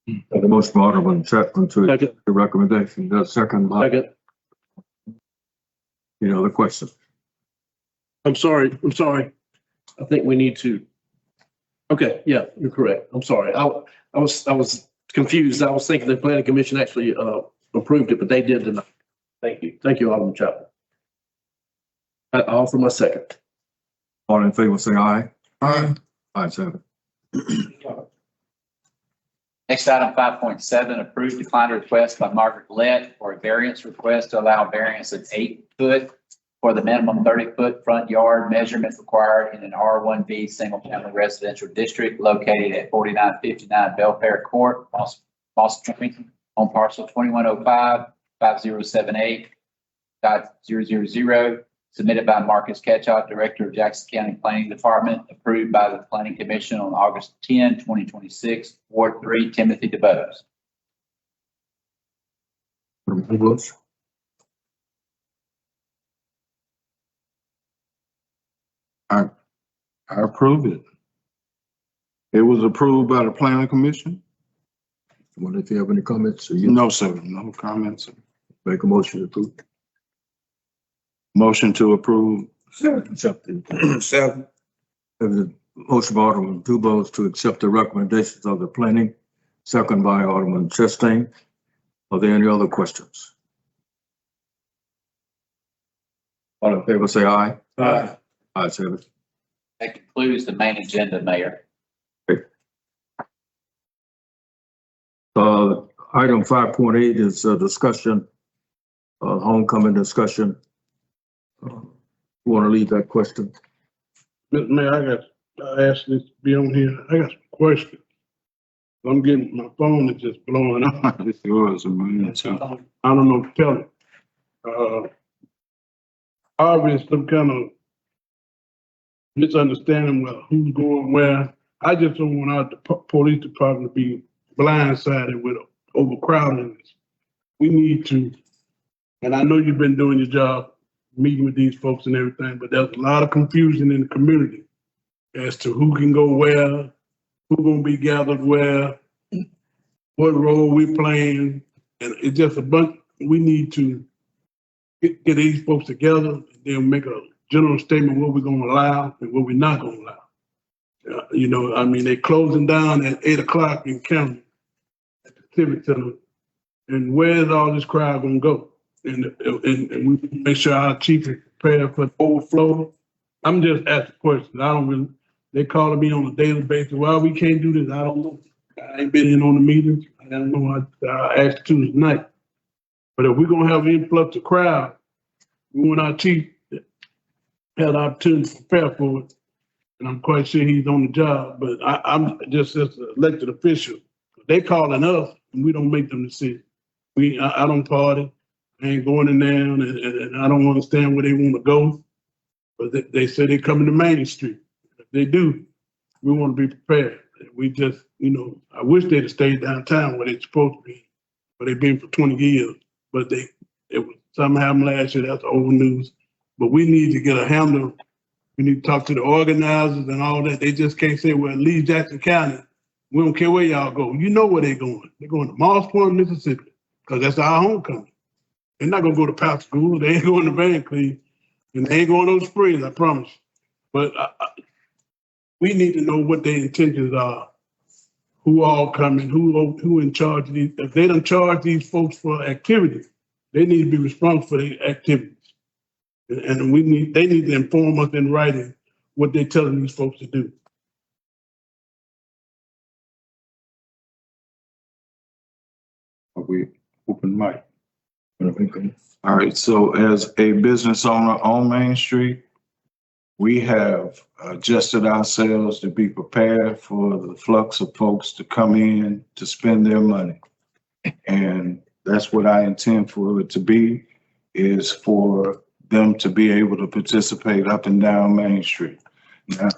Speaker 1: The motion by Alderman Chapman to
Speaker 13: Second.
Speaker 1: the recommendation, that's second by,
Speaker 13: Second.
Speaker 1: any other questions?
Speaker 13: I'm sorry. I think we need to Okay, yeah, you're correct. I'm sorry. I was confused. I was thinking the planning commission actually approved it, but they did deny. Thank you. Thank you, Alderman Chapman. I offer my second.
Speaker 1: All in favor, say aye. Aye. Ayes have it.
Speaker 9: Next item, 5.7, approve decline request by Margaret Lett for a variance request to allow variance of 8 foot for the minimum 30-foot front yard measurement required in an R1B single-family residential district located at 4959 Belfair Court, Moss Point, on parcel 2105-5078.000, submitted by Marcus Ketchot, Director of Jackson County Planning Department, approved by the Planning Commission on August 10, 2026, Ward 3, Timothy DeBose.
Speaker 1: Who votes?
Speaker 6: I approve it. It was approved by the planning commission?
Speaker 12: Wonder if you have any comments? Or you
Speaker 6: No, sir, no comments.
Speaker 12: make a motion to approve?
Speaker 6: Motion to approve.
Speaker 12: Accept it.
Speaker 7: Second.
Speaker 12: Have the motion by Alderman Dubose to accept the recommendations of the planning, second by Alderman Chastain. Are there any other questions? All in favor, say aye.
Speaker 7: Aye.
Speaker 12: Ayes have it.
Speaker 9: That concludes the main agenda, Mayor.
Speaker 12: Item 5.8 is a discussion, homecoming discussion. You want to leave that question?
Speaker 14: Mr. Mayor, I asked this to be on here. I got some questions. I'm getting, my phone is just blowing up.
Speaker 6: It's yours, man, too.
Speaker 14: I don't know what to tell it. Obviously, some kind of misunderstanding with who's going where. I just don't want our police department to be blindsided with overcrowding. We need to, and I know you've been doing your job, meeting with these folks and everything, but there's a lot of confusion in the community as to who can go where, who's gonna be gathered where, what role we playing, and it's just a bunch. We need to get these folks together and then make a general statement what we're gonna allow and what we're not gonna allow. You know, I mean, they're closing down at 8 o'clock in county at the Civic Center, and where's all this crowd gonna go? And we make sure our chief is prepared for the overflow. I'm just asking questions. I don't really, they calling me on a daily basis. Well, we can't do this. I don't know. I ain't been in on the meetings. I don't know. I asked Tuesday night. But if we're gonna have an influx of crowd, we want our chief to have the opportunity to prepare for it. And I'm quite sure he's on the job, but I'm just as an elected official. They calling us and we don't make them decision. I don't party. I ain't going in there and I don't understand where they want to go. But they say they coming to Main Street. If they do, we want to be prepared. We just, you know, I wish they'd have stayed downtown where they're supposed to be, where they've been for 20 years. But it was something happened last year. That's old news. But we need to get a handle. We need to talk to the organizers and all that. They just can't say, well, leave Jackson County. We don't care where y'all go. You know where they're going. They're going to Moss Point, Mississippi, because that's our homecoming. They're not going to go to Pascagoula. They ain't going to Van Cleve. And they ain't going to those springs, I promise. But we need to know what their intentions are, who all coming, who in charge of these. If they don't charge these folks for activities, they need to be responsible for their activities. And they need to inform us in writing what they're telling these folks to do.
Speaker 6: Are we open mic? All right, so as a business owner on Main Street, we have adjusted ourselves to be prepared for the flux of folks to come in to spend their money. And that's what I intend for it to be, is for them to be able to participate up and down Main Street. Now,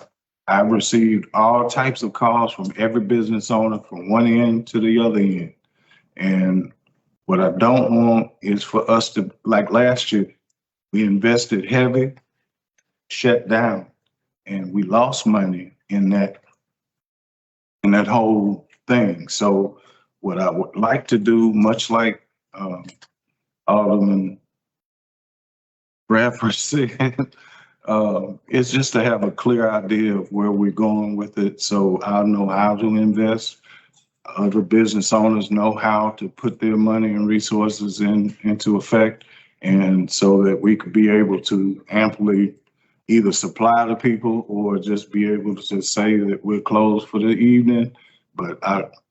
Speaker 6: I've received all types of calls from every business owner from one end to the other end. And what I don't want is for us to, like last year, we invested heavy, shut down, and we lost money in that whole thing. So what I would like to do, much like Alderman Bradford said, It's just to have a clear idea of where we're going with it, so I know how to invest. Other business owners know how to put their money and resources into effect, and so that we could be able to amply either supply to people or just be able to just say that we're closed for the evening. But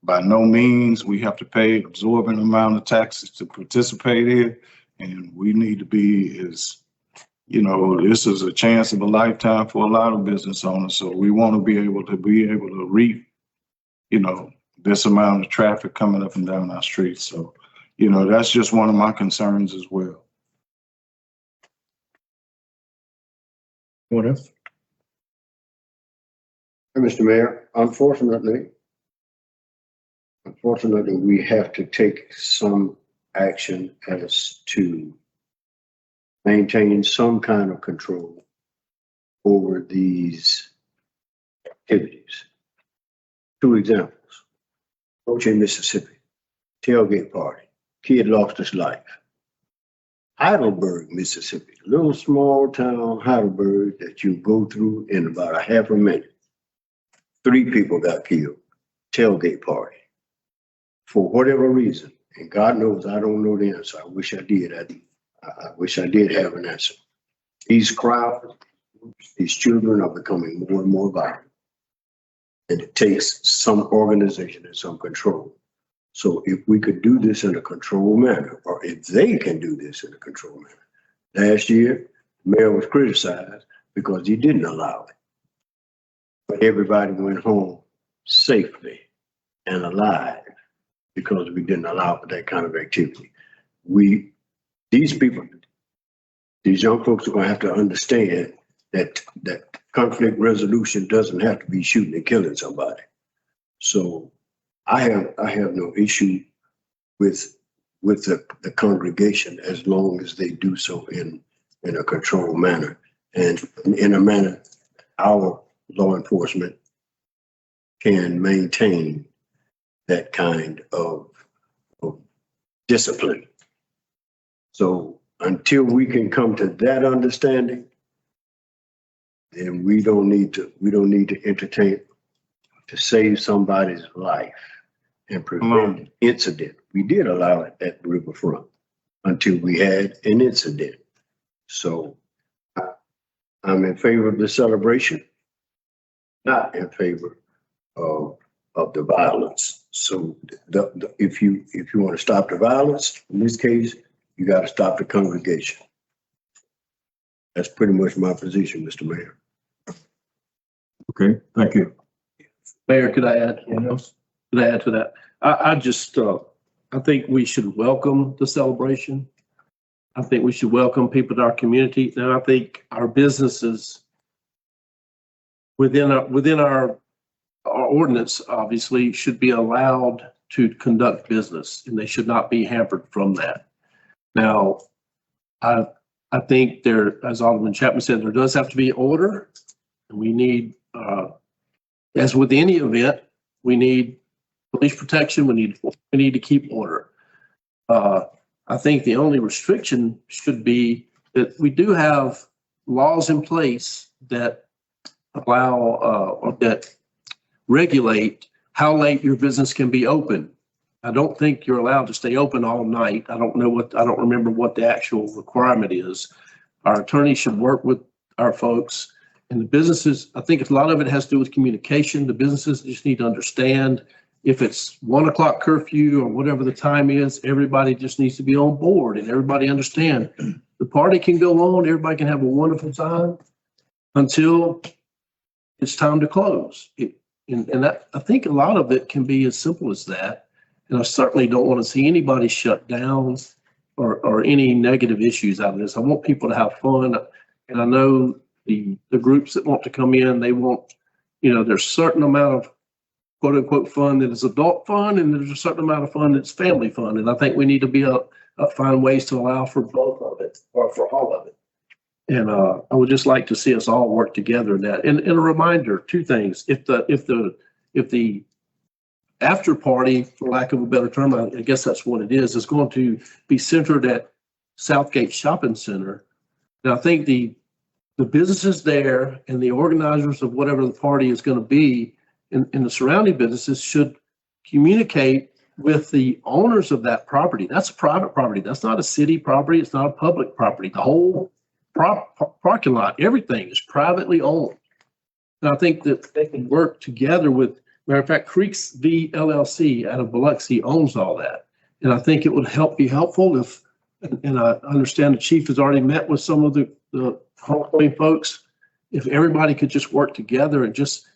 Speaker 6: by no means, we have to pay absorbent amount of taxes to participate here, and we need to be this is a chance of a lifetime for a lot of business owners. So we want to be able to reap, this amount of traffic coming up and down our streets. So, that's just one of my concerns as well.
Speaker 12: What else?
Speaker 8: Mr. Mayor, unfortunately, we have to take some action as to maintain some kind of control over these activities. 2 examples. Approaching Mississippi, tailgate party, kid lost his life. Heidelberg, Mississippi, little small town Heidelberg that you go through in about a half a minute. 3 people got killed, tailgate party. For whatever reason, and God knows I don't know the answer. I wish I did. I wish I did have an answer. These crowds, these children are becoming more and more violent. And it takes some organization and some control. So if we could do this in a controlled manner, or if they can do this in a controlled manner. Last year, the mayor was criticized because he didn't allow it. But everybody went home safely and alive because we didn't allow for that kind of activity. These young folks are going to have to understand that conflict resolution doesn't have to be shooting and killing somebody. So I have no issue with the congregation as long as they do so in a controlled manner and in a manner our law enforcement can maintain that kind of discipline. So until we can come to that understanding, then we don't need to entertain to save somebody's life and prevent an incident. We did allow it at Riverfront until we had an incident. So I'm in favor of the celebration, not in favor of the violence. So if you want to stop the violence, in this case, you got to stop the congregation. That's pretty much my position, Mr. Mayor.
Speaker 12: Okay, thank you.
Speaker 13: Mayor, could I add? Could I add to that? I think we should welcome the celebration. I think we should welcome people to our community. And I think our businesses within our ordinance obviously should be allowed to conduct business, and they should not be hampered from that. Now, I think there, as Alderman Chapman said, there does have to be order, and we need, as with any event, we need police protection. We need to keep order. I think the only restriction should be that we do have laws in place that allow or that regulate how late your business can be open. I don't think you're allowed to stay open all night. I don't remember what the actual requirement is. Our attorney should work with our folks and the businesses. I think a lot of it has to do with communication. The businesses just need to understand if it's 1 o'clock curfew or whatever the time is, everybody just needs to be on board and everybody understand the party can go on. Everybody can have a wonderful time until it's time to close. And that, I think a lot of it can be as simple as that. And I certainly don't want to see anybody shut down or any negative issues out of this. I want people to have fun. And I know the groups that want to come in, they want, there's a certain amount of quote unquote fun that is adult fun, and there's a certain amount of fun that's family fun. And I think we need to find ways to allow for both of it or for all of it. And I would just like to see us all work together in that. And a reminder, 2 things. If the after party, for lack of a better term, I guess that's what it is going to be centered at Southgate Shopping Center. And I think the the businesses there and the organizers of whatever the party is going to be in the surrounding businesses should communicate with the owners of that property. That's a private property. That's not a city property. It's not a public property. The whole parking lot, everything is privately owned. And I think that they can work together with, matter of fact, Creeks V LLC out of Biloxi owns all that. And I think it would be helpful if, and I understand the chief has already met with some of the homecoming folks. If everybody could just work together and just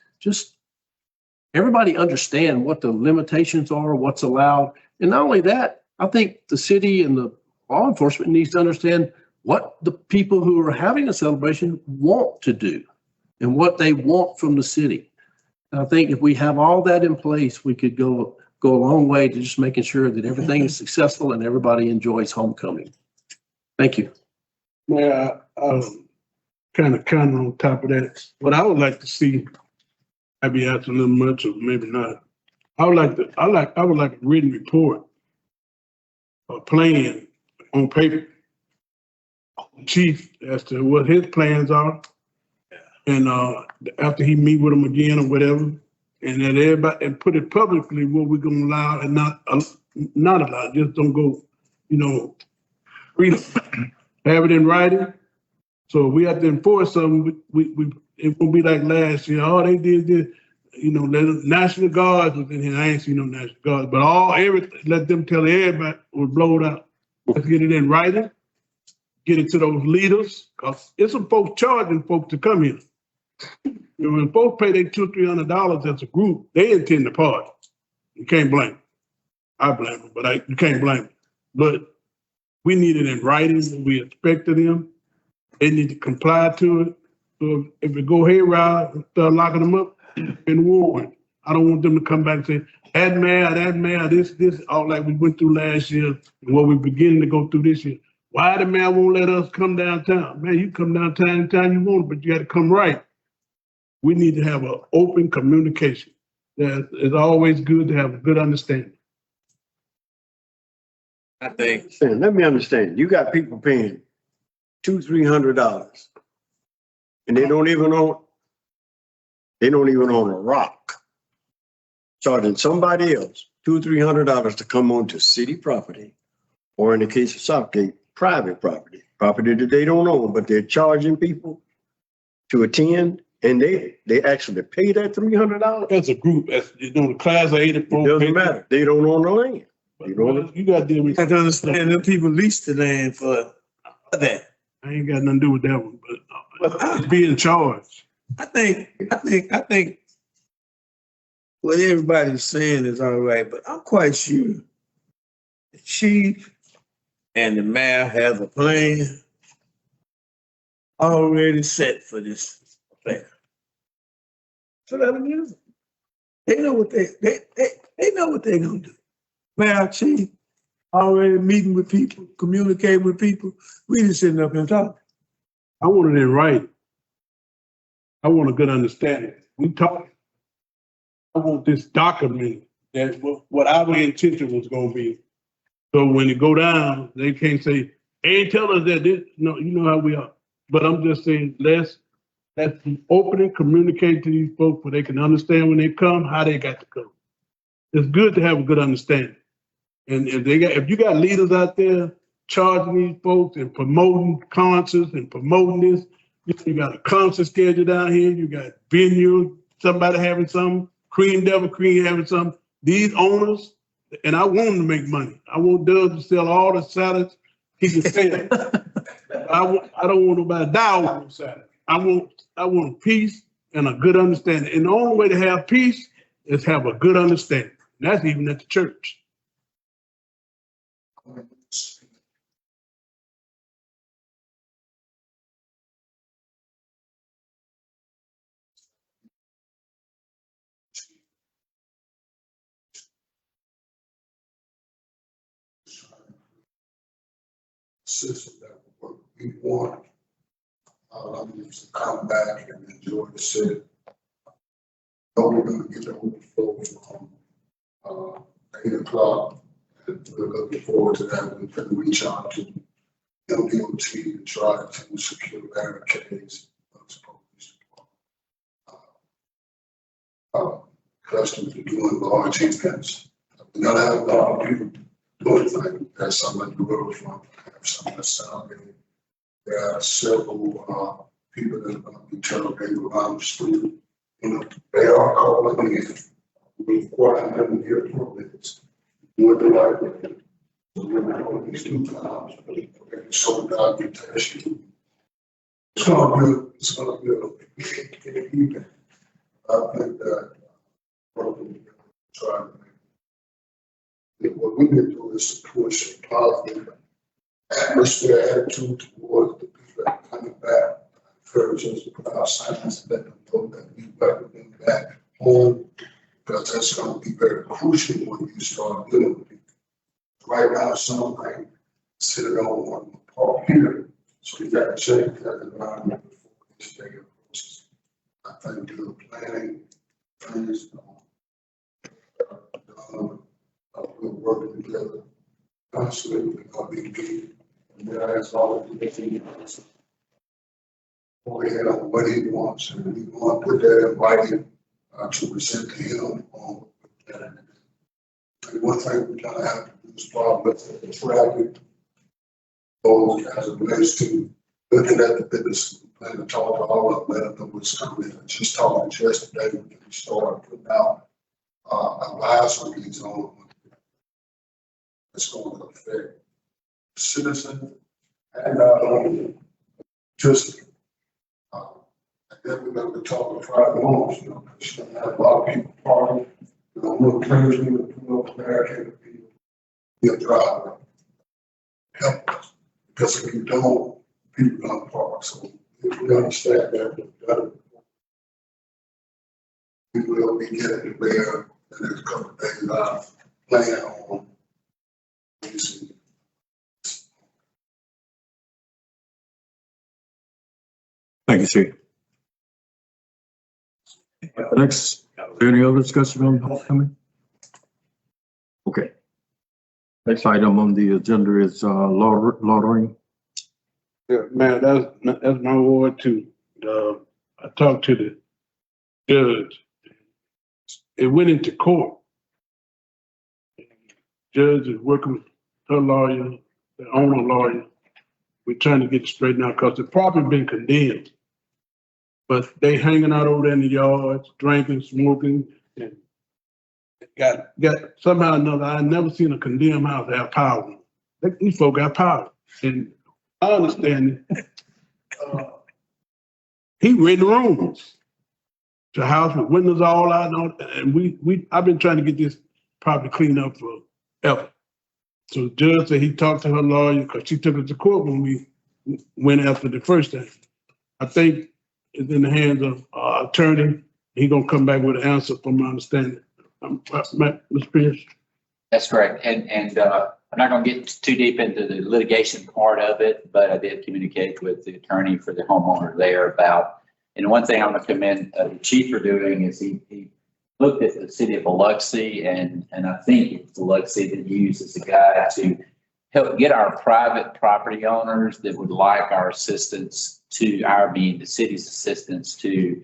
Speaker 13: everybody understand what the limitations are, what's allowed. And not only that, I think the city and the law enforcement needs to understand what the people who are having a celebration want to do and what they want from the city. And I think if we have all that in place, we could go a long way to just making sure that everything is successful and everybody enjoys homecoming. Thank you.
Speaker 14: Yeah, kind of on top of that. What I would like to see, I'd be asking a little much, or maybe not. I would like a written report or plan on paper, chief, as to what his plans are. And after he meet with them again or whatever, and that everybody, and put it publicly what we're gonna allow and not allow. Just don't go, read it, have it in writing. So if we have to enforce something, it won't be like last year. Oh, they did this. The National Guard was in here. I ain't seen no National Guard, but everything, let them tell everybody was blowed out. Let's get it in writing, get it to those leaders, because it's some folks charging folks to come here. When folks pay their $200-300 as a group, they intend to party. You can't blame them. I blame them, but you can't blame them. But we need it in writing, and we expect of them. They need to comply to it. So if we go haywire and start locking them up, in warrant. I don't want them to come back and say, that mayor, this, all like we went through last year and what we're beginning to go through this year. Why the mayor won't let us come downtown? Man, you come downtown anytime you want, but you got to come right. We need to have an open communication. It's always good to have a good understanding.
Speaker 7: I think.
Speaker 8: Let me understand. You got people paying $200-300 and they don't even own a rock. Charging somebody else $200-300 to come onto city property, or in the case of Southgate, private property that they don't own, but they're charging people to attend, and they actually pay that $300.
Speaker 14: As a group, the class of 84.
Speaker 8: It doesn't matter. They don't own the land.
Speaker 14: You got to deal with.
Speaker 7: I have to understand that people lease the land for that.
Speaker 14: I ain't got nothing to do with that one, but being charged.
Speaker 7: I think what everybody's saying is all right, but I'm quite sure the chief and the mayor have a plan already set for this affair. So let them use it. They know what they know what they're gonna do. Mayor, chief, already meeting with people, communicating with people. We just sitting up and talking.
Speaker 14: I want it in writing. I want a good understanding. We talk. I want this documented that what our intention was going to be. So when it go down, they can't say, they ain't tell us that this. No, you know how we are. But I'm just saying, let's be open and communicate to these folks so they can understand when they come, how they got to come. It's good to have a good understanding. And if you got leaders out there charging these folks and promoting concerts and promoting this, you got a concert schedule down here, you got venue, somebody having something, Cream Devil Cream having something. These owners, and I want them to make money. I want Doug to sell all the salads he can sell. I don't want nobody to die over no salad. I want peace and a good understanding. And the only way to have peace is have a good understanding. And that's even at the church.
Speaker 3: System that we want to come back and enjoy the city. But we're going to get the overflow from 8 o'clock. And we're looking forward to that. We're going to reach out to MDOT to try to secure barricades. Customers are doing large events. We gotta have a lot of people doing things. There's some at the riverfront, have some at South Bay. There are several people that are gonna be tailgating around the street. You know, they are calling in. We require them to hear permits. Do it the right way. So we're not going these 2 times, but it's so documentation. It's gonna be, it's gonna be a big event. I think that what we try to make. What we can do is to push a positive atmosphere, attitude towards the people that are coming back. Encourage us to put our signs and let them know that we welcome them back home, because that's going to be very crucial when you start dealing with people. Right now, something sitting on one park here, so we got to change that environment before this day approaches. I think the planning things we're working together. Absolutely, I'll be good. And that's all we can what he wants, and we want to put that in writing to present to him on that. And one thing we're gonna have to do is probably the traffic goals as it relates to looking at the business plan to talk to all of them, let them know what's coming in. Just talking yesterday, we started putting out advisories on it's going to affect citizens and not only just and then we're going to talk to private homes, you know, because you're going to have a lot of people parking, you know, little trailers, you know, barricaded people, your driver. Help us. Because if you don't, people don't park. So if we understand that, we will be getting to there in the next couple of days. Plan on using.
Speaker 12: Thank you, Chief. Next, any other discussion on homecoming? Okay. Next item on the agenda is loitering.
Speaker 14: Yeah, man, that's my ward too. I talked to the judge. It went into court. Judge is working with her lawyer, the owner lawyer. We're trying to get it straightened out because the property been condemned. But they hanging out over there in the yards, drinking, smoking, and got somehow or another. I never seen a condemned house have power. These folks got power. And I understand it. He rented rooms. The house with windows all out, and I've been trying to get this property cleaned up forever. So the judge said he talked to her lawyer because she took it to court when we went after the first time. I think it's in the hands of attorney. He gonna come back with an answer from my understanding. Ms. Pierce?
Speaker 9: That's correct. And I'm not going to get too deep into the litigation part of it, but I did communicate with the attorney for the homeowner there about, and one thing I'm going to commend the chief for doing is he looked at the city of Biloxi, and I think it's Biloxi that used as a guide to help get our private property owners that would like our assistance to the city's assistance to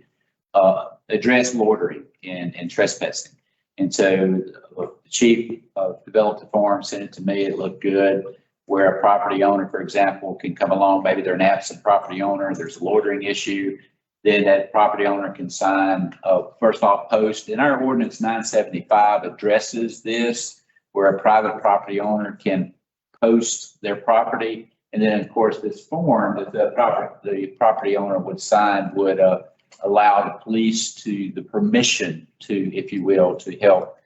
Speaker 9: address loitering and trespassing. And so the chief developed a form, sent it to me. It looked good. Where a property owner, for example, can come along, maybe they're an absent property owner, there's a loitering issue, then that property owner can sign, first off, post. In our ordinance 975 addresses this, where a private property owner can post their property. And then, of course, this form that the property owner would sign would allow the police the permission to, if you will, to help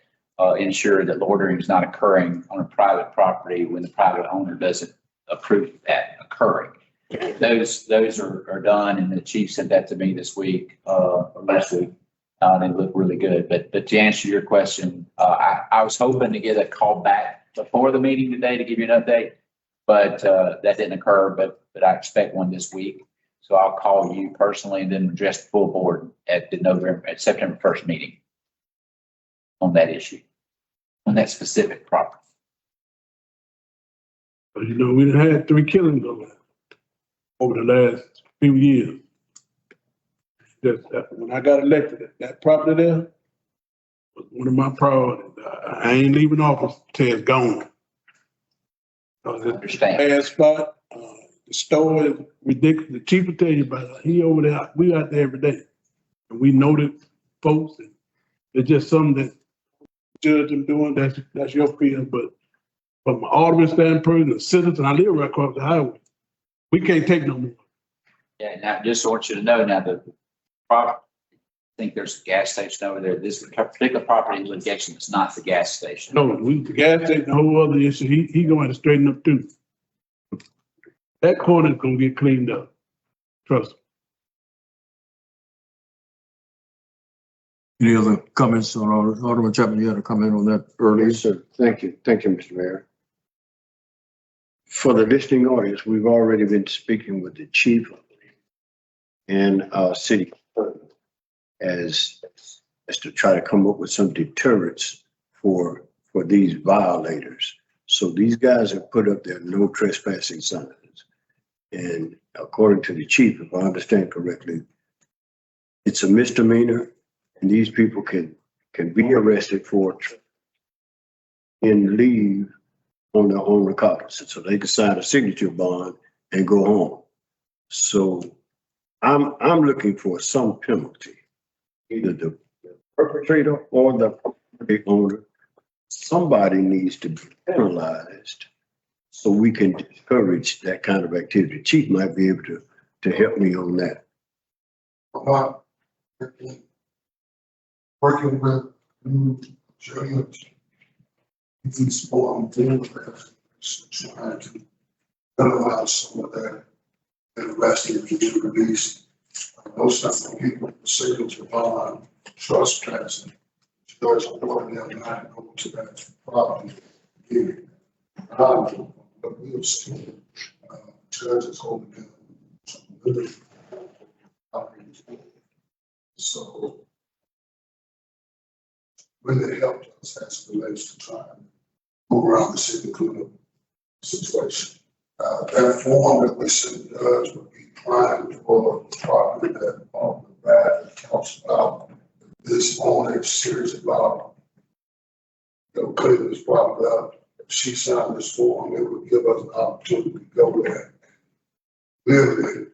Speaker 9: ensure that loitering is not occurring on a private property when the private owner doesn't approve that occurring. Those are done, and the chief sent that to me this week or last week. They look really good. But to answer your question, I was hoping to get a call back before the meeting today to give you an update, but that didn't occur. But I expect one this week. So I'll call you personally and then address the full board at September 1st meeting on that issue, on that specific property.
Speaker 14: But you know, we done had 3 killings over the last few years. When I got elected, that property there was one of my priorities. I ain't leaving office till it's gone.
Speaker 9: Understand.
Speaker 14: Bad spot, the store is ridiculous. The chief will tell you about it. He over there, we out there every day. And we know that folks, and it's just something that judge them doing, that's your field. But from an alderman standpoint, the citizens, I live right across the highway. We can't take no more.
Speaker 9: Yeah, now just want you to know now the property, I think there's a gas station over there. This particular property litigation is not the gas station.
Speaker 14: No, the gas station, the whole other issue, he going to straighten up too. That corner's gonna get cleaned up. Trust me.
Speaker 12: Any other comments on Alderman Chapman? You had a comment on that earlier.
Speaker 8: Yes, sir. Thank you. Thank you, Mr. Mayor. For the listening audience, we've already been speaking with the chief and our city clerk as to try to come up with some deterrents for these violators. So these guys have put up their no trespassing signs. And according to the chief, if I understand correctly, it's a misdemeanor and these people can be arrested for and leave on their own recognizance. So they can sign a signature bond and go home. So I'm looking for some penalty, either the perpetrator or the property owner. Somebody needs to be penalized so we can discourage that kind of activity. Chief might be able to help me on that.
Speaker 3: Working with judges, these more trying to minimize some of that and arrested and be released. Most of the people signature bond trespassing. Judge ordered them not to go to that property. But we have seen judges holding them some really properties. So really helped us as it relates to trying to move around the city cleanup situation. That form that we sent the judge would be primed for the property that Alderman Bradley talks about. This owner is serious about cleaning this property up. If she signed this form, it would give us an opportunity to go there and literally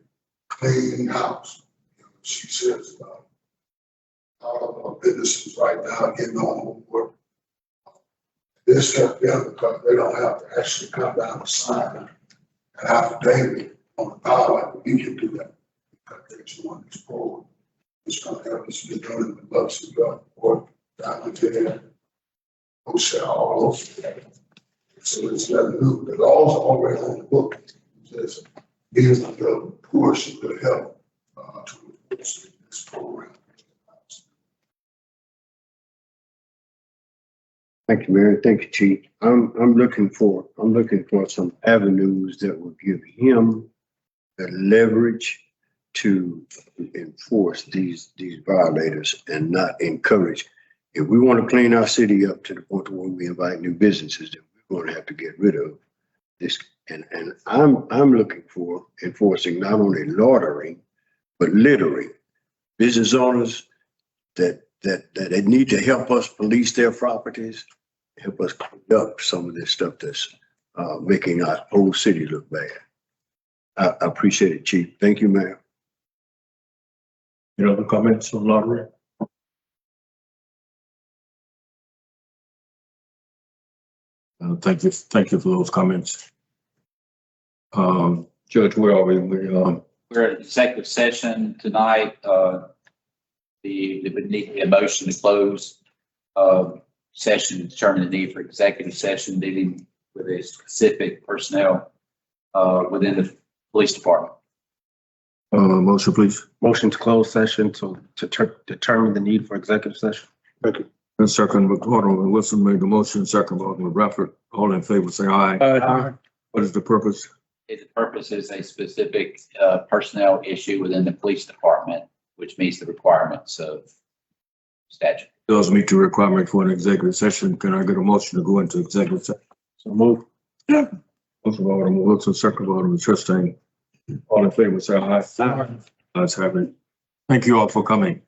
Speaker 3: clean house. She says about all of our businesses right now getting on board. This helps them because they don't have to actually come down and sign an affidavit on the power. We can do that because they just want this forward. It's going to help us get done in the bucks and go or down there. O'Shea, all over. So it's nothing new. The laws are already on the book. Just gives them the portion to help to enforce this program.
Speaker 8: Thank you, Mayor. Thank you, Chief. I'm looking for some avenues that will give him the leverage to enforce these violators and not encourage. If we want to clean our city up to the point where we invite new businesses, then we're going to have to get rid of this. And I'm looking for enforcing not only loitering, but littering. Business owners that they need to help us police their properties, help us clean up some of this stuff that's making our whole city look bad. I appreciate it, Chief. Thank you, Mayor.
Speaker 12: Any other comments on lottery? Thank you for those comments. Judge, where are we?
Speaker 9: We're at executive session tonight. The would need a motion to close session to determine the need for executive session dealing with a specific personnel within the police department.
Speaker 12: Motion, please.
Speaker 5: Motion to close session to determine the need for executive session.
Speaker 12: Thank you. And second, Alderman Wilson made the motion. Second, Alderman Bradford. All in favor, say aye.
Speaker 5: Aye.
Speaker 12: What is the purpose?
Speaker 9: The purpose is a specific personnel issue within the police department, which meets the requirements of statute.
Speaker 12: Does meet the requirement for an executive session. Can I get a motion to go into executive session?
Speaker 5: So move.
Speaker 12: Yeah. Motion by Alderman Wilson, second by Alderman Chastain. All in favor, say aye. Ayes have it. Thank you all for coming.